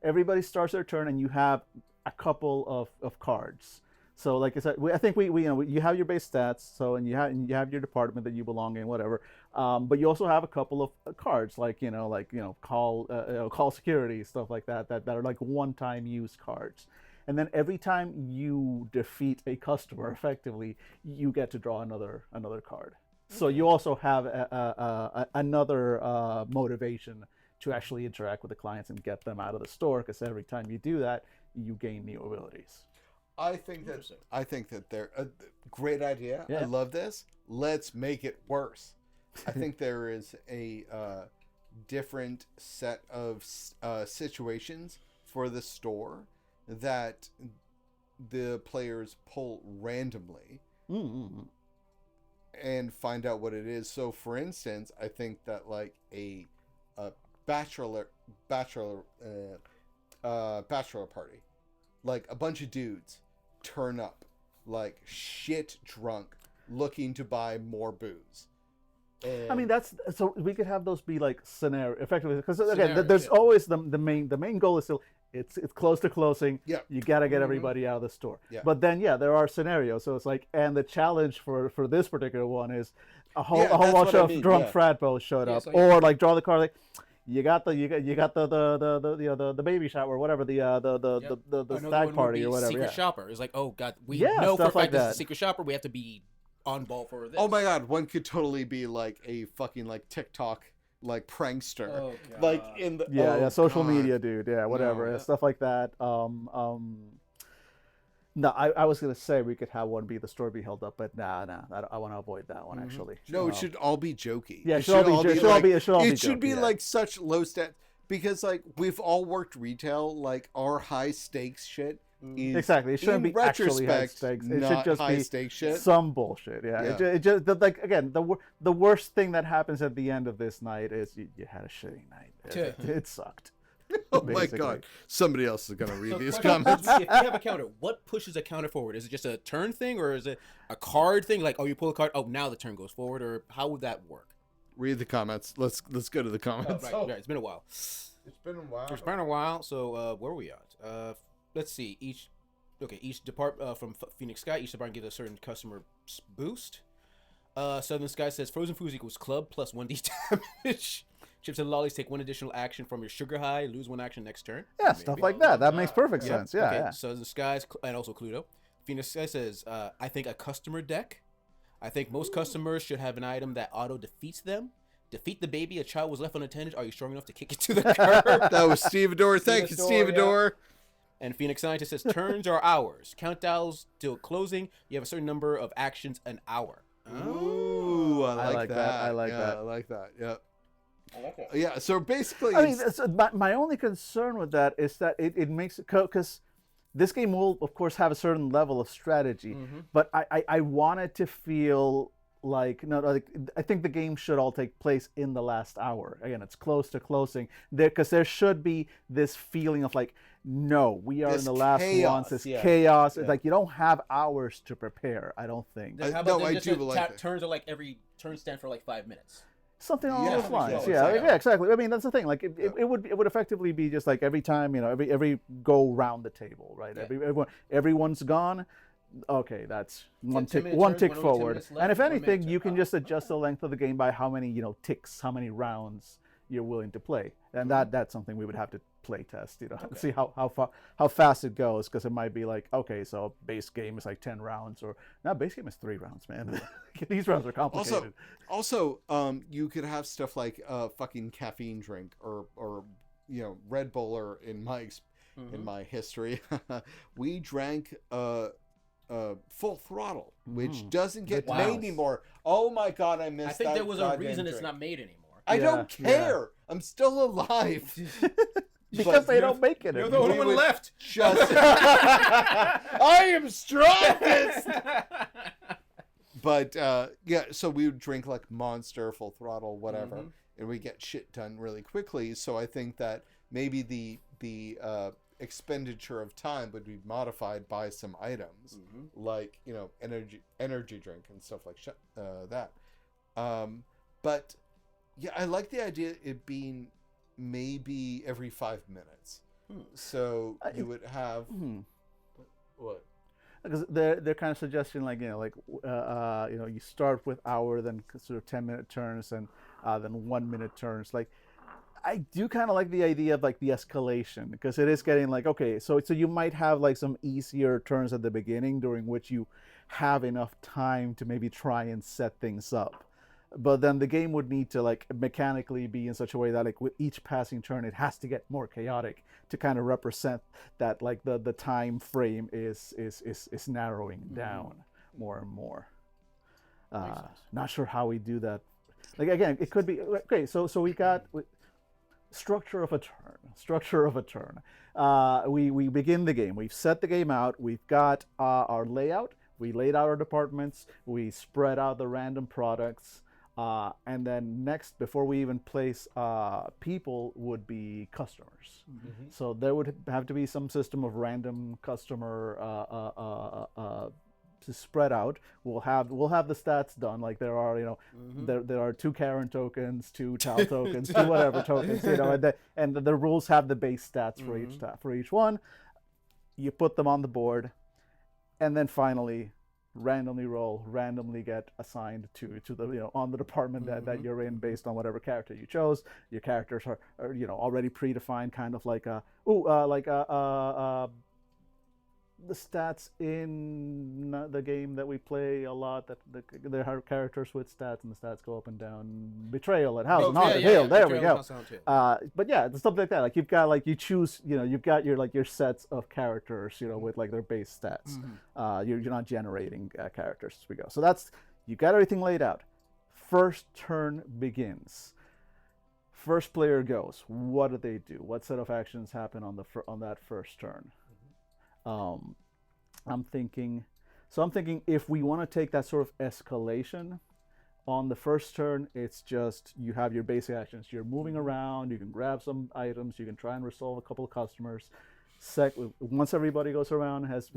everybody starts their turn, and you have a couple of cards. So like I said, I think we you have your base stats. So and you have your department that you belong in, whatever. But you also have a couple of cards, like call security, stuff like that are like one-time use cards. And then every time you defeat a customer, effectively, you get to draw another card. So you also have another motivation to actually interact with the clients and get them out of the store, because every time you do that, you gain new abilities. I think that they're a great idea. Yeah. I love this. Let's make it worse. I think there is a different set of situations for the store that the players pull randomly and find out what it is. So, for instance, I think that like a bachelor party, like a bunch of dudes turn up like shit drunk, looking to buy more booze. And I mean, so we could have those be like scenario effectively, because again, Scenarios, there's yeah. always the main goal is still it's close to closing. Yeah. You gotta get everybody out of the store. Yeah. But then there are scenarios. So it's like, and the challenge for this particular one is a whole Yeah, that's bunch what I of mean, drunk yeah. frat bros showed up, so or like draw the card like. You got the baby shower or whatever, the Another stag one would party be or whatever. Secret Yeah. shopper. It's like, oh god, we Yeah, know for a stuff like fact this is that. a secret shopper. We have to be on ball for this. oh my god, one could totally be like a fucking like TikTok like prankster, Oh, like God. in the Yeah, social God. media dude. Yeah, whatever. yeah. Stuff like that. No, I was gonna say we could have one be the store be held up, but nah, I want to avoid that one actually. No, it should all be jokey. Yeah, it it should all be it should jokey, be yeah. like such low stat, because like we've all worked retail. Like our high stakes shit is Exactly. It shouldn't in be actually high retrospect stakes. It not should just high be stakes shit. some bullshit. Yeah. Yeah. It just like again the worst thing that happens at the end of this night is you had a shitty night. It sucked. Oh my basically. god! Somebody else is gonna read So these question, comments. if you have a counter, what pushes a counter forward? Is it just a turn thing, or is it a card thing? Like, oh, you pull a card, oh, now the turn goes forward, or how would that work? Read the comments. Let's go to the comments. Right, it's been a while. It's been a while. It's been a while. So where are we at? Let's see. Each department from Phoenix Sky, each department gives a certain customer boost. Southern Sky says frozen foods equals club plus 1d damage. Chips and lollies take one additional action from your sugar high, lose one action next turn. Yeah, stuff like that. That makes perfect Yeah. sense. Yeah, Okay. yeah. Southern Skies and also Cluedo. Phoenix Sky says, I think a customer deck. I think most customers should have an item that auto defeats them. Defeat the baby. A child was left unattended. Are you strong enough to kick it to the curb? That was Stevedore. Thank you, Stevedore. And Phoenix Scientist says turns are hours. Countdowns till closing. You have a certain number of actions an hour. Ooh, I like that. I like that. I like that. Yeah. Yeah. So basically, I mean, my only concern with that is that it makes it because this game will, of course, have a certain level of strategy, but I want it to feel like I think the game should all take place in the last hour. Again, it's close to closing because there should be this feeling of like, no, we are This in the last chaos, ones. This yeah. chaos. It's like you don't have hours to prepare. I don't think How about no, them I just do like that. turns are like every turn stand for like 5 minutes. something along Yeah, those lines. so Yeah, it's like- yeah, exactly. I mean, that's the thing. Like it would effectively be just like every time every go round the table, right? Yeah. Everyone's gone. Okay, that's one 10 tick minutes one turns, tick 10 forward. minutes left, And if 1 minute anything, turn. you can just adjust the length of the game by how many ticks, how many rounds you're willing to play, and that's something we would have to play test, see how fast it goes, because it might be like, okay, so base game is like 10 rounds, or no, base game is 3 rounds, man. These rounds are complicated. Also, you could have stuff like a fucking caffeine drink or Red Bull, or in my history, we drank Full Throttle, which doesn't get Wow. made anymore. Oh my god, I missed I think that there was a goddamn reason it's drink. not made anymore. I Yeah, don't yeah. care. I'm still alive. Because they don't make it You're anymore. the only one would left. Just I am strongest. But yeah, so we would drink like Monster, Full Throttle, whatever, and we get shit done really quickly. So I think that maybe the expenditure of time would be modified by some items, like energy drink and stuff like that. But yeah, I like the idea of it being maybe every 5 minutes. So you would have what? Because they're kind of suggesting you start with hour, then sort of 10-minute turns, and then 1-minute turns. Like, I do kind of like the idea of like the escalation, because it is getting like, okay, so you might have like some easier turns at the beginning during which you have enough time to maybe try and set things up. But then the game would need to like mechanically be in such a way that like with each passing turn it has to get more chaotic to kind of represent that like the time frame is narrowing down more and more. Not sure how we do that. Like again, it could be okay. So we got structure of a turn. We begin the game. We've set the game out. We've got our layout. We laid out our departments. We spread out the random products. And then next, before we even place people, would be customers. So there would have to be some system of random customer to spread out. We'll have the stats done. Like there are there are 2 Karen tokens, 2 Tal tokens, 2 whatever tokens. And the rules have the base stats for each one. You put them on the board, and then finally randomly roll, randomly get assigned to the on the department that you're in based on whatever character you chose. Your characters are already predefined, kind of like the stats in the game that we play a lot. That there are characters with stats, and the stats go up and down. Betrayal at House and Haunted Hill. There we go. But yeah, it's something like that. Like you've got like you choose. You've got your sets of characters. With like their base stats. You're not generating characters as we go. So you got everything laid out. First turn begins. First player goes. What do they do? What set of actions happen on that first turn? I'm thinking if we want to take that sort of escalation on the first turn, it's just you have your basic actions. You're moving around, you can grab some items, you can try and resolve a couple of customers. Once everybody goes around, has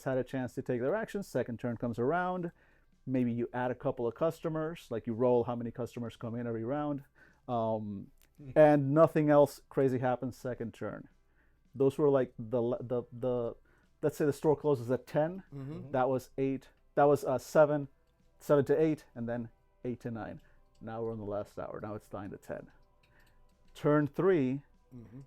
had a chance to take their actions, second turn comes around, maybe you add a couple of customers, like you roll how many customers come in every round, and nothing else crazy happens second turn. Those were like the let's say the store closes at 10. That was 8. That was 7 to 8, and then 8 to 9. Now we're on the last hour. Now it's 9 to 10. Turn 3,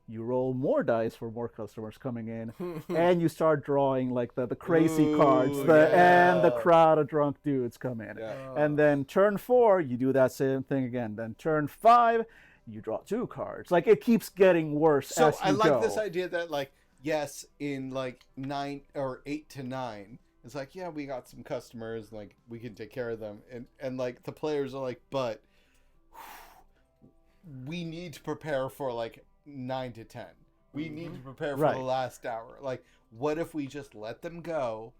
you roll more dice for more customers coming in, and you start drawing like the crazy cards, and the crowd of drunk dudes come in. And then turn 4, you do that same thing again. Then turn 5, you draw 2 cards. Like it keeps getting worse. So as you I like go. this idea that like. Yes, in like 9 or 8 to 9, it's like, yeah, we got some customers, like we can take care of them, and like the players are like, but we need to prepare for like 9 to 10. We need to prepare for the last hour. Like, what if we just let them go,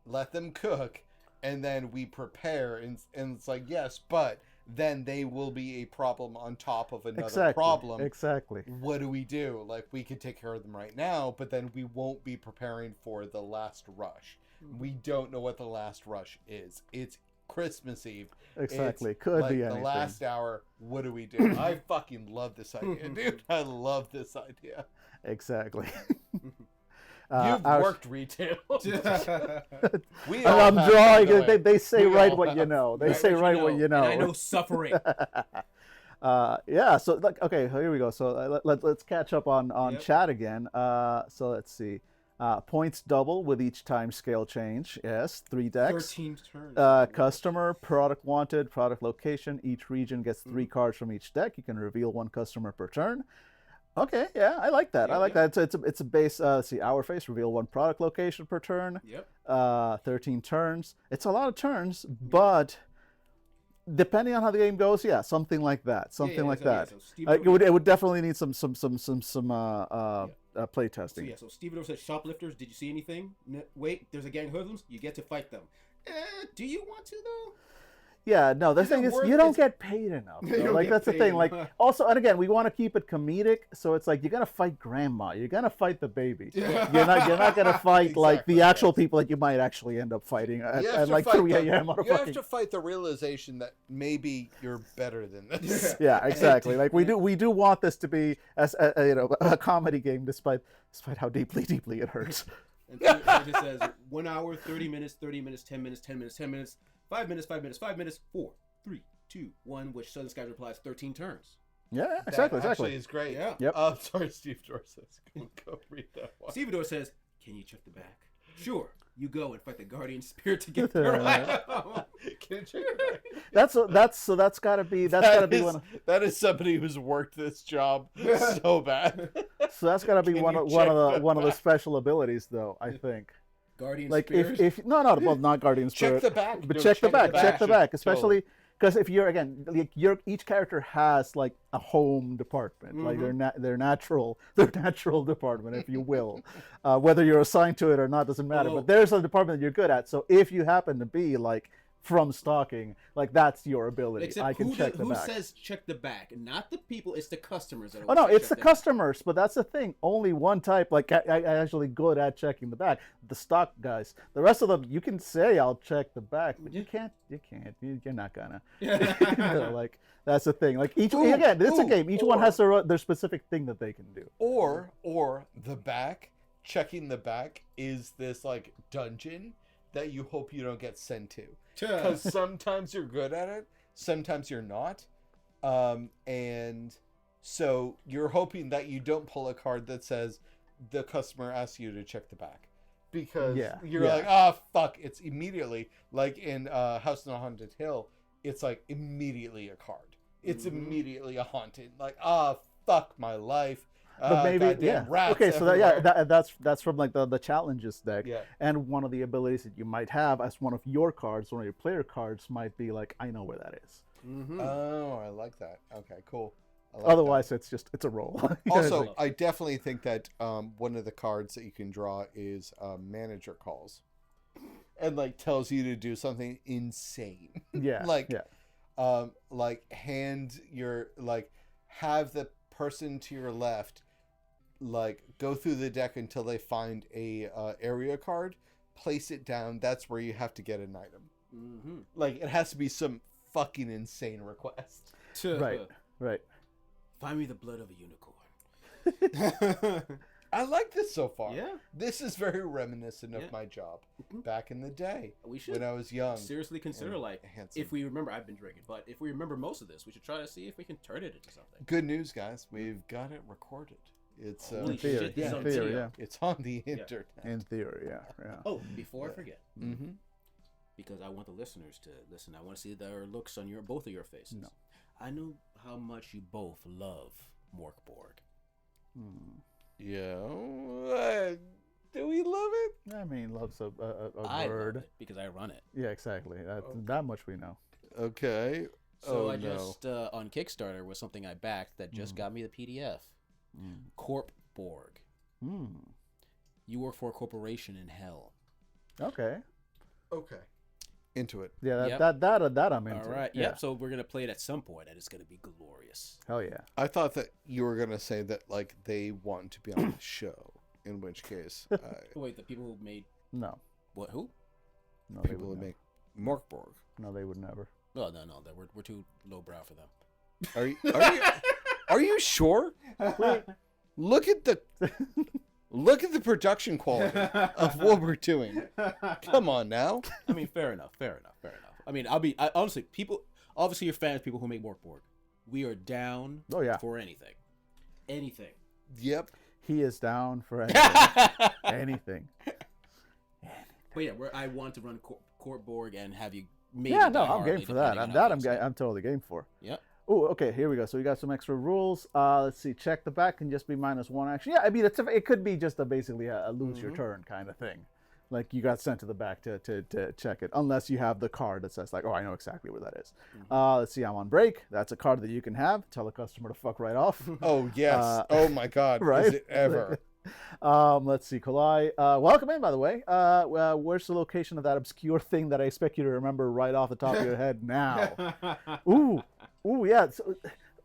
let them cook, and then we prepare, and it's like, yes, but then they will be a problem on top of another problem. Exactly. What do we do? Like, we could take care of them right now, but then we won't be preparing for the last rush. We don't know what the last rush is. It's Christmas Eve. Exactly. It's could like be the anything. last hour. What do we do? I fucking love this idea, dude. I love this idea. Exactly. You've worked retail. We all I'm have, drawing. They say We right all what have. you know. They say right what you know. And I know suffering. Yeah. So like, okay, here we go. So let's catch up on chat again. So let's see. Points double with each time scale change. Yes, 3 decks. 13 turns. Customer, product wanted, product location. Each region gets 3 cards from each deck. You can reveal 1 customer per turn. Okay, yeah, I like that. I like that. It's a base. See, hour face, reveal 1 product location per turn. 13 turns. It's a lot of turns, but depending on how the game goes, yeah, something like that. Something like that. So it would definitely need some play testing. So Steven says, shoplifters, did you see anything? Wait, there's a gang of hoodlums. You get to fight them. Do you want to though? Yeah, no, the thing is, worth you don't it? get paid enough. You though. don't Like, get that's the paid thing. Like, enough. also, and again, we want to keep it comedic, so it's like, you're going to fight grandma. You're going to fight the baby. Yeah. You're not going to fight, like, Exactly, the actual yes. people that you might actually end up fighting at, You have at to like, fight 3 a.m. on a you have fucking... to fight the realization that maybe you're better than this. Yeah, exactly. Like, we do want this to be, as a comedy game, despite how deeply it hurts. And so it just says 1 hour, 30 minutes, 30 minutes, 10 minutes, 10 minutes, 10 minutes, 5 minutes, 5 minutes, 5 minutes, 4, 3, 2, 1, which Southern Skies replies 13 turns. Yeah, That exactly. actually is great. Yeah. Yep. Sorry, Steve Dorsey. Go read that one. Stevedore says, "Can you check the back?" Sure. You go and fight the guardian spirit to get there. Can you check it back? That's gotta be one. That is somebody who's worked this job so bad. So that's gotta be Can one you of check the one of the back? special abilities, though. I think. Guardian Like spirit. if no, well, not guardian spirit. Check the back. But No, check the back, Totally. especially because if you're again, like each character has like a home department, like their natural department, if you will. Whether you're assigned to it or not doesn't matter. Oh. But there's a department that you're good at. So if you happen to be like from stalking, like that's your ability. Except I can who, check do- the who back. says check the back? Not the people, it's the customers that are Oh no, saying it's the check the back. customers, but that's the thing. Only one type, like I actually good at checking the back. The stock guys. The rest of them, you can say I'll check the back, but you can't. You're not gonna. You know, like that's the thing. Like again, it's a game. Each one has their specific thing that they can do. Or the back, checking the back is this like dungeon that you hope you don't get sent to. Because sometimes you're good at it, sometimes you're not. And so you're hoping that you don't pull a card that says the customer asks you to check the back. Because you're like, oh, fuck. It's immediately, like in House on a Haunted Hill, it's like immediately a card. It's immediately a haunted. Like, fuck my life. But maybe goddamn rats okay, so everywhere. that's from like the challenges deck. Yeah. And one of the abilities that you might have as one of your cards, one of your player cards, might be like, I know where that is. Oh, I like that. Okay, cool. I like Otherwise, it's a roll. that. Also, I definitely think that one of the cards that you can draw is manager calls, and like tells you to do something insane. yeah, like yeah. Have the person to your left like go through the deck until they find a area card, place it down. That's where you have to get an item. Like it has to be some fucking insane request. Right. Find me the blood of a unicorn. I like this so far. Yeah. This is very reminiscent of my job back in the day We should when I was young. seriously consider, and like, handsome. if we remember, I've been drinking, but if we remember most of this, we should try to see if we can turn it into something. Good news, guys. We've got it recorded. It's Holy theory, shit, this yeah, is on theory, video. yeah. it's on the internet. In theory, yeah. Oh, before I forget, Mm-hmm. because I want the listeners to listen, I want to see their looks on both of your faces. No. I know how much you both love Morkborg. Yeah. Do we love it? I mean, love's a I word. love it because I run it. Yeah, exactly. That much we know. Okay. So I just on Kickstarter was something I backed that just got me the PDF. Corp Borg. You work for a corporation in hell. Okay. Okay. Into it. Yeah, Yep. that I'm into. All right. Yeah. Yep. So we're gonna play it at some point, and it's gonna be glorious. Hell yeah. I thought that you were gonna say that like they want to be on the show. In which case, Oh, wait, the people who made No. what? Who? No, they people would would never. make Morkborg. No, they would never. No, we're too lowbrow for them. Are you sure? Look at the production quality of what we're doing. Come on now. I mean, fair enough. I mean, honestly, obviously you're fans, people who make Morkborg. We are down Oh, yeah. for anything. Anything. Yep. He is down for anything. Anything. But yeah, I want to run Corpborg and have you made Yeah, it no, Die I'm Hard, game for that. depending on how things go. I'm totally game for. Yep. Oh, okay. Here we go. So we got some extra rules. Let's see. Check the back can just be -1 action. Yeah, I mean it could be just basically a lose your turn kind of thing. Like you got sent to the back to check it, unless you have the card that says like, oh, I know exactly where that is. Let's see. I'm on break. That's a card that you can have. Tell a customer to fuck right off. Oh yes. Oh my God. Right? Is it ever? Let's see, Kalai. Welcome in, by the way. Where's the location of that obscure thing that I expect you to remember right off the top of your head now? Ooh, yeah. So,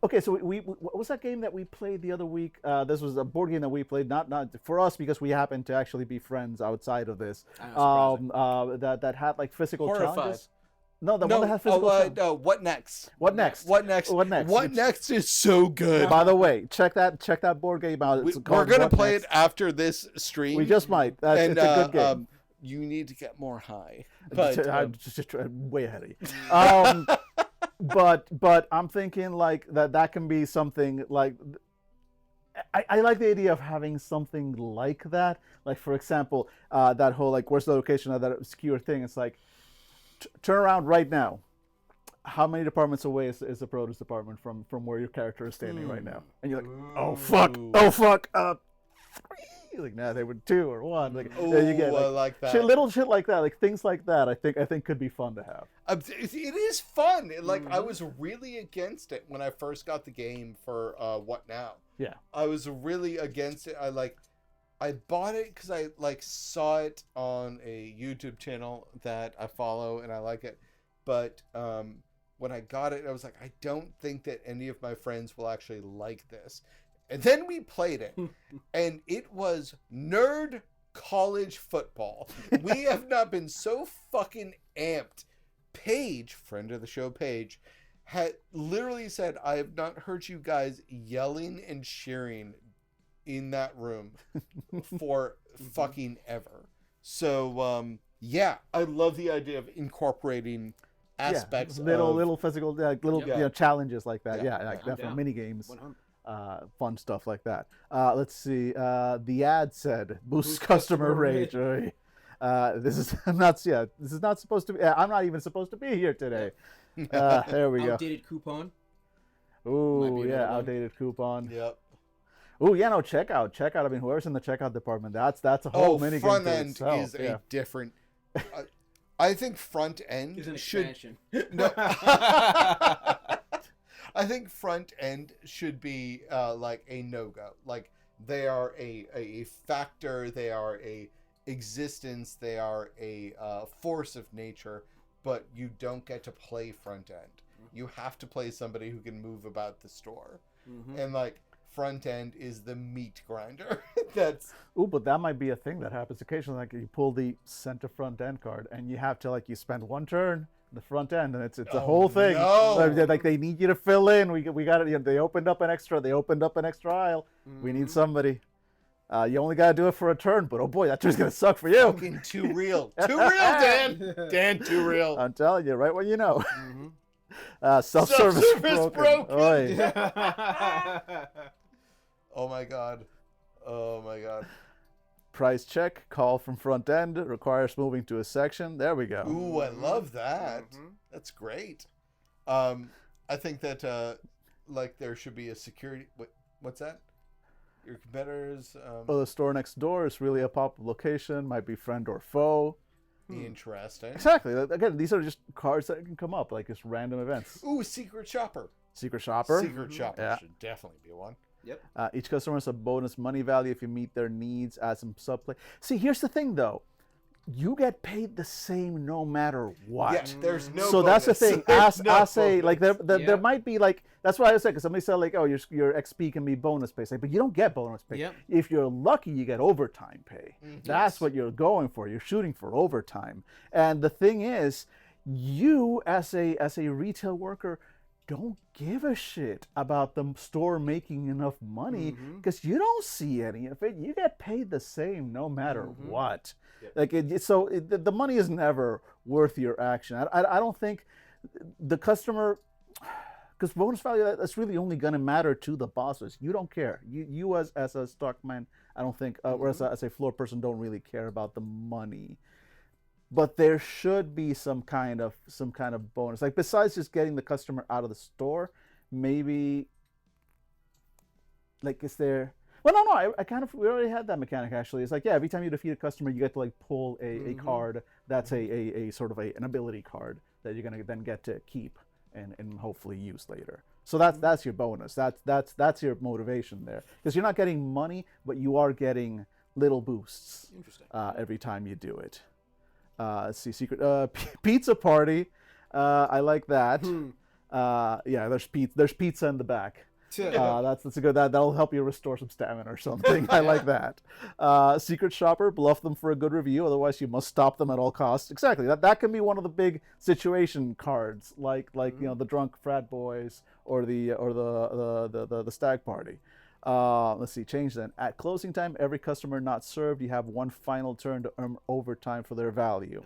okay, so what was that game that we played the other week? This was a board game that we played, not for us because we happen to actually be friends outside of this. That had like physical Horror challenges. 5. No, the one that had physical challenges. No. What next? What next? What next? What next? What next is so good. By the way, check that board game out. It's We're called gonna What play Next? it after this stream. We just might. and It's a good game. you need to get more high. But I'm just way ahead of you. But I'm thinking like that can be something like. I like the idea of having something like that. Like for example, that whole like where's the location of that obscure thing? It's like turn around right now. How many departments away is the produce department from where your character is standing right now? And you're like, oh fuck, three. Like nah, they were 2 or 1. Like you get I like that. little shit like that, like things like that. I think could be fun to have. It is fun. Like I was really against it when I first got the game for What Now. Yeah. I was really against it. I bought it because I like saw it on a YouTube channel that I follow and I like it. But when I got it, I was like, I don't think that any of my friends will actually like this. And then we played it, and it was nerd college football. We have not been so fucking amped. Paige, friend of the show, Paige, had literally said, I have not heard you guys yelling and cheering in that room for fucking ever. So, yeah, I love the idea of incorporating aspects little physical little challenges like that. Yeah, Like I'm definitely down. mini games. 100. Fun stuff like that. Let's see. The ad said boost customer rage. This is not supposed to be. I'm not even supposed to be here today. There we go. Outdated coupon. Ooh, Might be yeah, another one. outdated coupon. Yep. Ooh, yeah, no, checkout. I mean, whoever's in the checkout department, that's a whole mini front game to end itself. is a different. I think front end Is an should. expansion. No. I think front end should be like a no-go. Like they are a factor, they are a existence, they are a force of nature, but you don't get to play front end. You have to play somebody who can move about the store. And like front end is the meat grinder. That's but that might be a thing that happens occasionally. Like you pull the center front end card, and you have to you spend 1 turn in the front end, and it's a whole thing. no. Like they need you to fill in. We got it. They opened up an extra aisle. We need somebody. You only got to do it for a turn, but oh boy, that turn's gonna suck for you. fucking too real. Too real, Dan. Dan, too real. I'm telling you, right when you know. Self-service broken. Oy. Oh my god. Oh my god. Price check. Call from front end. Requires moving to a section. There we go. Ooh, I love that. That's great. I think that like there should be a security. What's that? Your competitors. The store next door is really a popular location. Might be friend or foe. Interesting. Exactly. Again, these are just cards that can come up, like just random events. Ooh, secret shopper. Secret shopper. Secret shopper Yeah. should definitely be one. Yep. Each customer has a bonus money value if you meet their needs. Add some subplay. See, here's the thing, though. You get paid the same no matter what. Yeah, there's no. So that's the bonus. thing. There's no Say like bonus. there might be like that's what I said because somebody said like your XP can be bonus pay, but you don't get bonus pay. Yep. If you're lucky, you get overtime pay. That's what you're going for. You're shooting for overtime. And the thing is, you as a retail worker don't give a shit about the store making enough money because you don't see any of it. You get paid the same no matter what. Like the money is never worth your action. I don't think the customer, because bonus value that's really only going to matter to the bosses. You don't care. You as a stockman, I don't think, or as a floor person, don't really care about the money. But there should be some kind of bonus. Like besides just getting the customer out of the store, maybe like is there? Well, no. We already had that mechanic actually. It's like every time you defeat a customer, you get to like pull a card that's a sort of an ability card that you're gonna then get to keep. and hopefully use later. So that's your bonus. That's your motivation there, because you're not getting money, but you are getting little boosts. Interesting. Every time you do it. Let's see, secret pizza party. I like that. Yeah, there's pizza in the back. That's a good. That'll help you restore some stamina or something. I like that. Secret shopper, bluff them for a good review. Otherwise, you must stop them at all costs. Exactly. That can be one of the big situation cards, like the drunk frat boys or the stag party. Let's see. Change then. At closing time, every customer not served, you have one final turn to earn overtime for their value.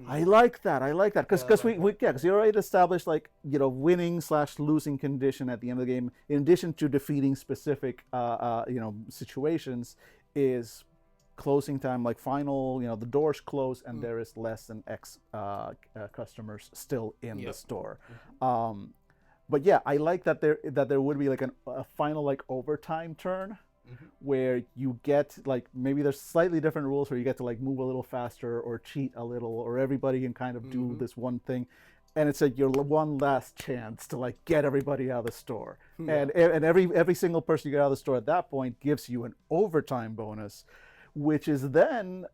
I like that because we already established winning/losing condition at the end of the game. In addition to defeating specific situations, is closing time, like final. The doors close and there is less than X customers still in the store. But yeah, I like that there would be like a final overtime turn. Where you get maybe there's slightly different rules where you get to move a little faster or cheat a little, or everybody can kind of do this one thing, and it's your one last chance to get everybody out of the store. And every single person you get out of the store at that point gives you an overtime bonus, which is then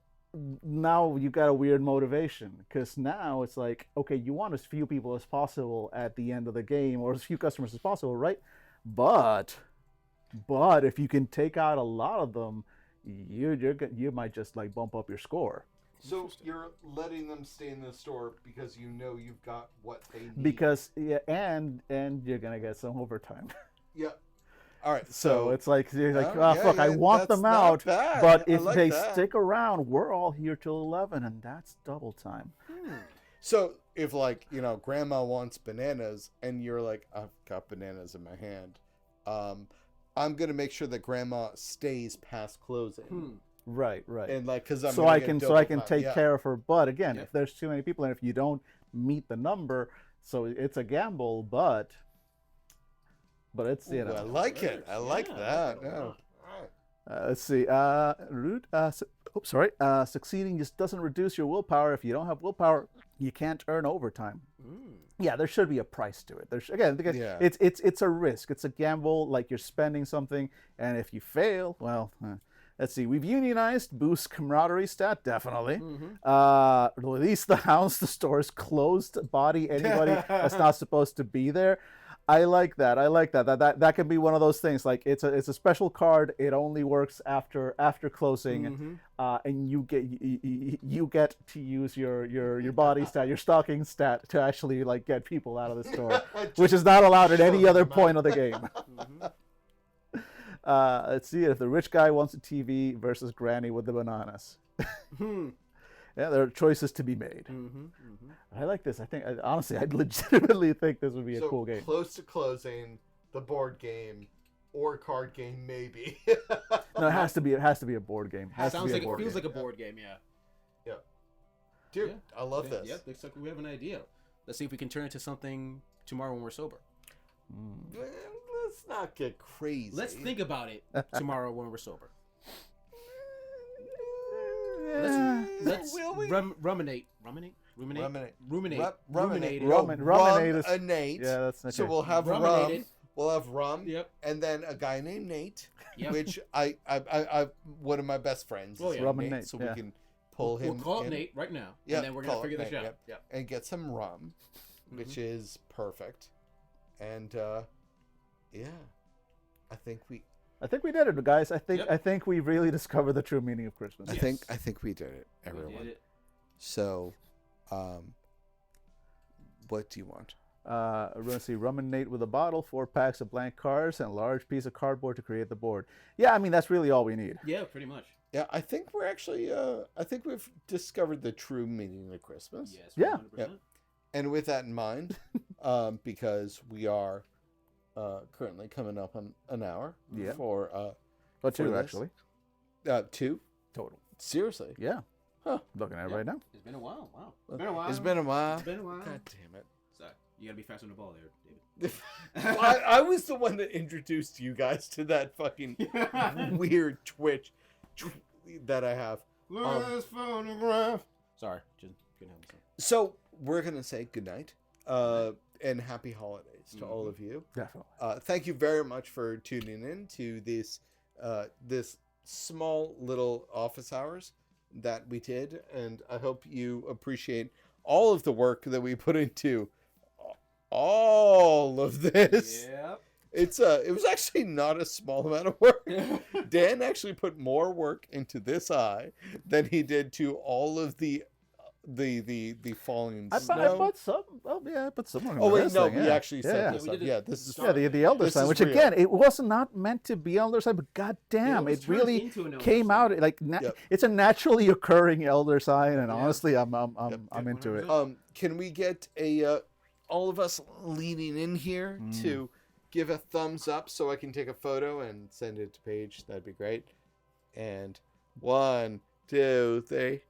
now you got a weird motivation, because now it's okay, you want as few people as possible at the end of the game, or as few customers as possible, right? But if you can take out a lot of them, you might just bump up your score. So you're letting them stay in the store because you've got what they need. Because and you're gonna get some overtime. Yeah. All right. So it's I want them out, but if they stick around, we're all here till 11, and that's double time. So if grandma wants bananas and you're I've got bananas in my hand, I'm gonna make sure that grandma stays past closing. Right. And because I'm so I can take care of her. But again, if there's too many people and if you don't meet the number, so it's a gamble. But it's I like it. I like that. No. Let's see. Succeeding just doesn't reduce your willpower. If you don't have willpower, you can't earn overtime. Yeah, there should be a price to it. It's a risk. It's a gamble. You're spending something, and if you fail, well, let's see. We've unionized, boost camaraderie stat, definitely. Release the hounds. The store is closed. Body anybody that's not supposed to be there. I like that. That can be one of those things. It's a special card. It only works after closing, and you get to use your body stat, your stalking stat, to actually get people out of the store, which is not allowed at any other point of the game. Let's see if the rich guy wants a TV versus Granny with the bananas. Yeah, there are choices to be made. I like this. I think, honestly, I legitimately think this would be a cool game. Close to closing, the board game, or card game, maybe. No, it has to be a board game. It feels like a board game. Yeah. Dude, I love this. Yep, looks like we have an idea. Let's see if we can turn it into something tomorrow when we're sober. Let's not get crazy. Let's think about it tomorrow when we're sober. Let's ruminate. Yeah, that's okay. So we'll have rum. We'll have rum. Yep. And then a guy named Nate, which I one of my best friends. Oh, yeah. Rum and Nate, so we can pull him. We'll call it Nate right now. Yeah. And then we're gonna figure this out. Yep. And get some rum, which is perfect. And I think we did it, guys. I think we really discovered the true meaning of Christmas. I think we did it, everyone. We did it. So, what do you want? We're going to see rum and Nate with a bottle, 4 packs of blank cards, and a large piece of cardboard to create the board. Yeah, I mean, that's really all we need. Yeah, pretty much. Yeah, I think we're actually, I think we've discovered the true meaning of Christmas. Yes, 100%. Yeah. And with that in mind, because we are currently coming up on an hour for... But 2, actually. 2? Total. Seriously? Yeah. Huh. Looking at it right now. It's been a while. Wow. It's been a while. It's been a while. God damn it. Sorry. You gotta be fast on the ball there, David. I was the one that introduced you guys to that fucking weird Twitch that I have. Look at this photograph. Sorry. Just couldn't help myself. So, we're going to say goodnight. And happy holidays to all of you. Definitely. Thank you very much for tuning in to this small little office hours that we did, and I hope you appreciate all of the work that we put into all of this. Yep. It was actually not a small amount of work. Dan actually put more work into this eye than he did to all of the falling I snow. put some. Oh yeah, I put some. On Oh wait, this no, thing, we yeah. actually set this we up. did it. Yeah, this is the elder This sign, is which real. again, it was not meant to be elder sign, but goddamn, was it turned really into an elder came sign. out like Yep. it's a naturally occurring elder sign, and Yeah. honestly, I'm Yep, into it. 100%. Can we get a all of us leaning in here to give a thumbs up so I can take a photo and send it to Paige? That'd be great. And 1, 2, 3.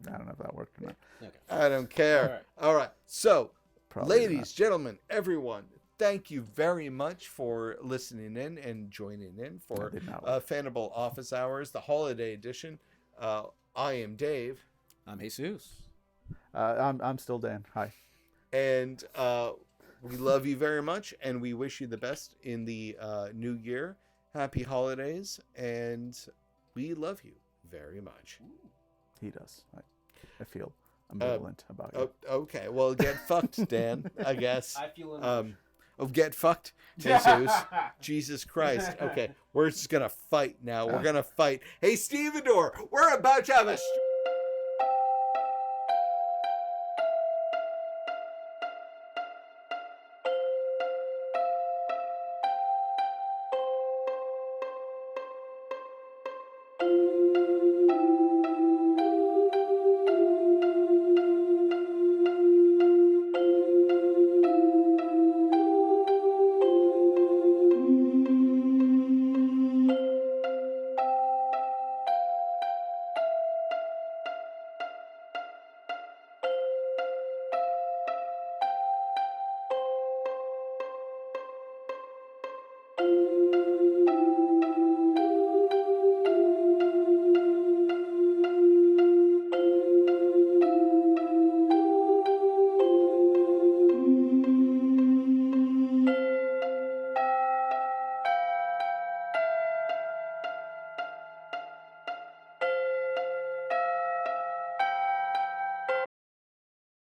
I don't know if that worked or not. Okay. I don't care. All right. So, Probably ladies, gentlemen, everyone, thank you very much for listening in and joining in for did not work. Fandible Office Hours, the holiday edition. I am Dave, I'm Jesus. I'm still Dan. Hi. and we love you very much, and we wish you the best in the new year. Happy holidays, and we love you very much. He does. I feel ambivalent about it. Okay, well, get fucked, Dan, I guess. I feel Get fucked, Jesus. Jesus Christ. Okay, we're just gonna fight now. We're gonna fight. Hey, Stevedore, we're about to have a...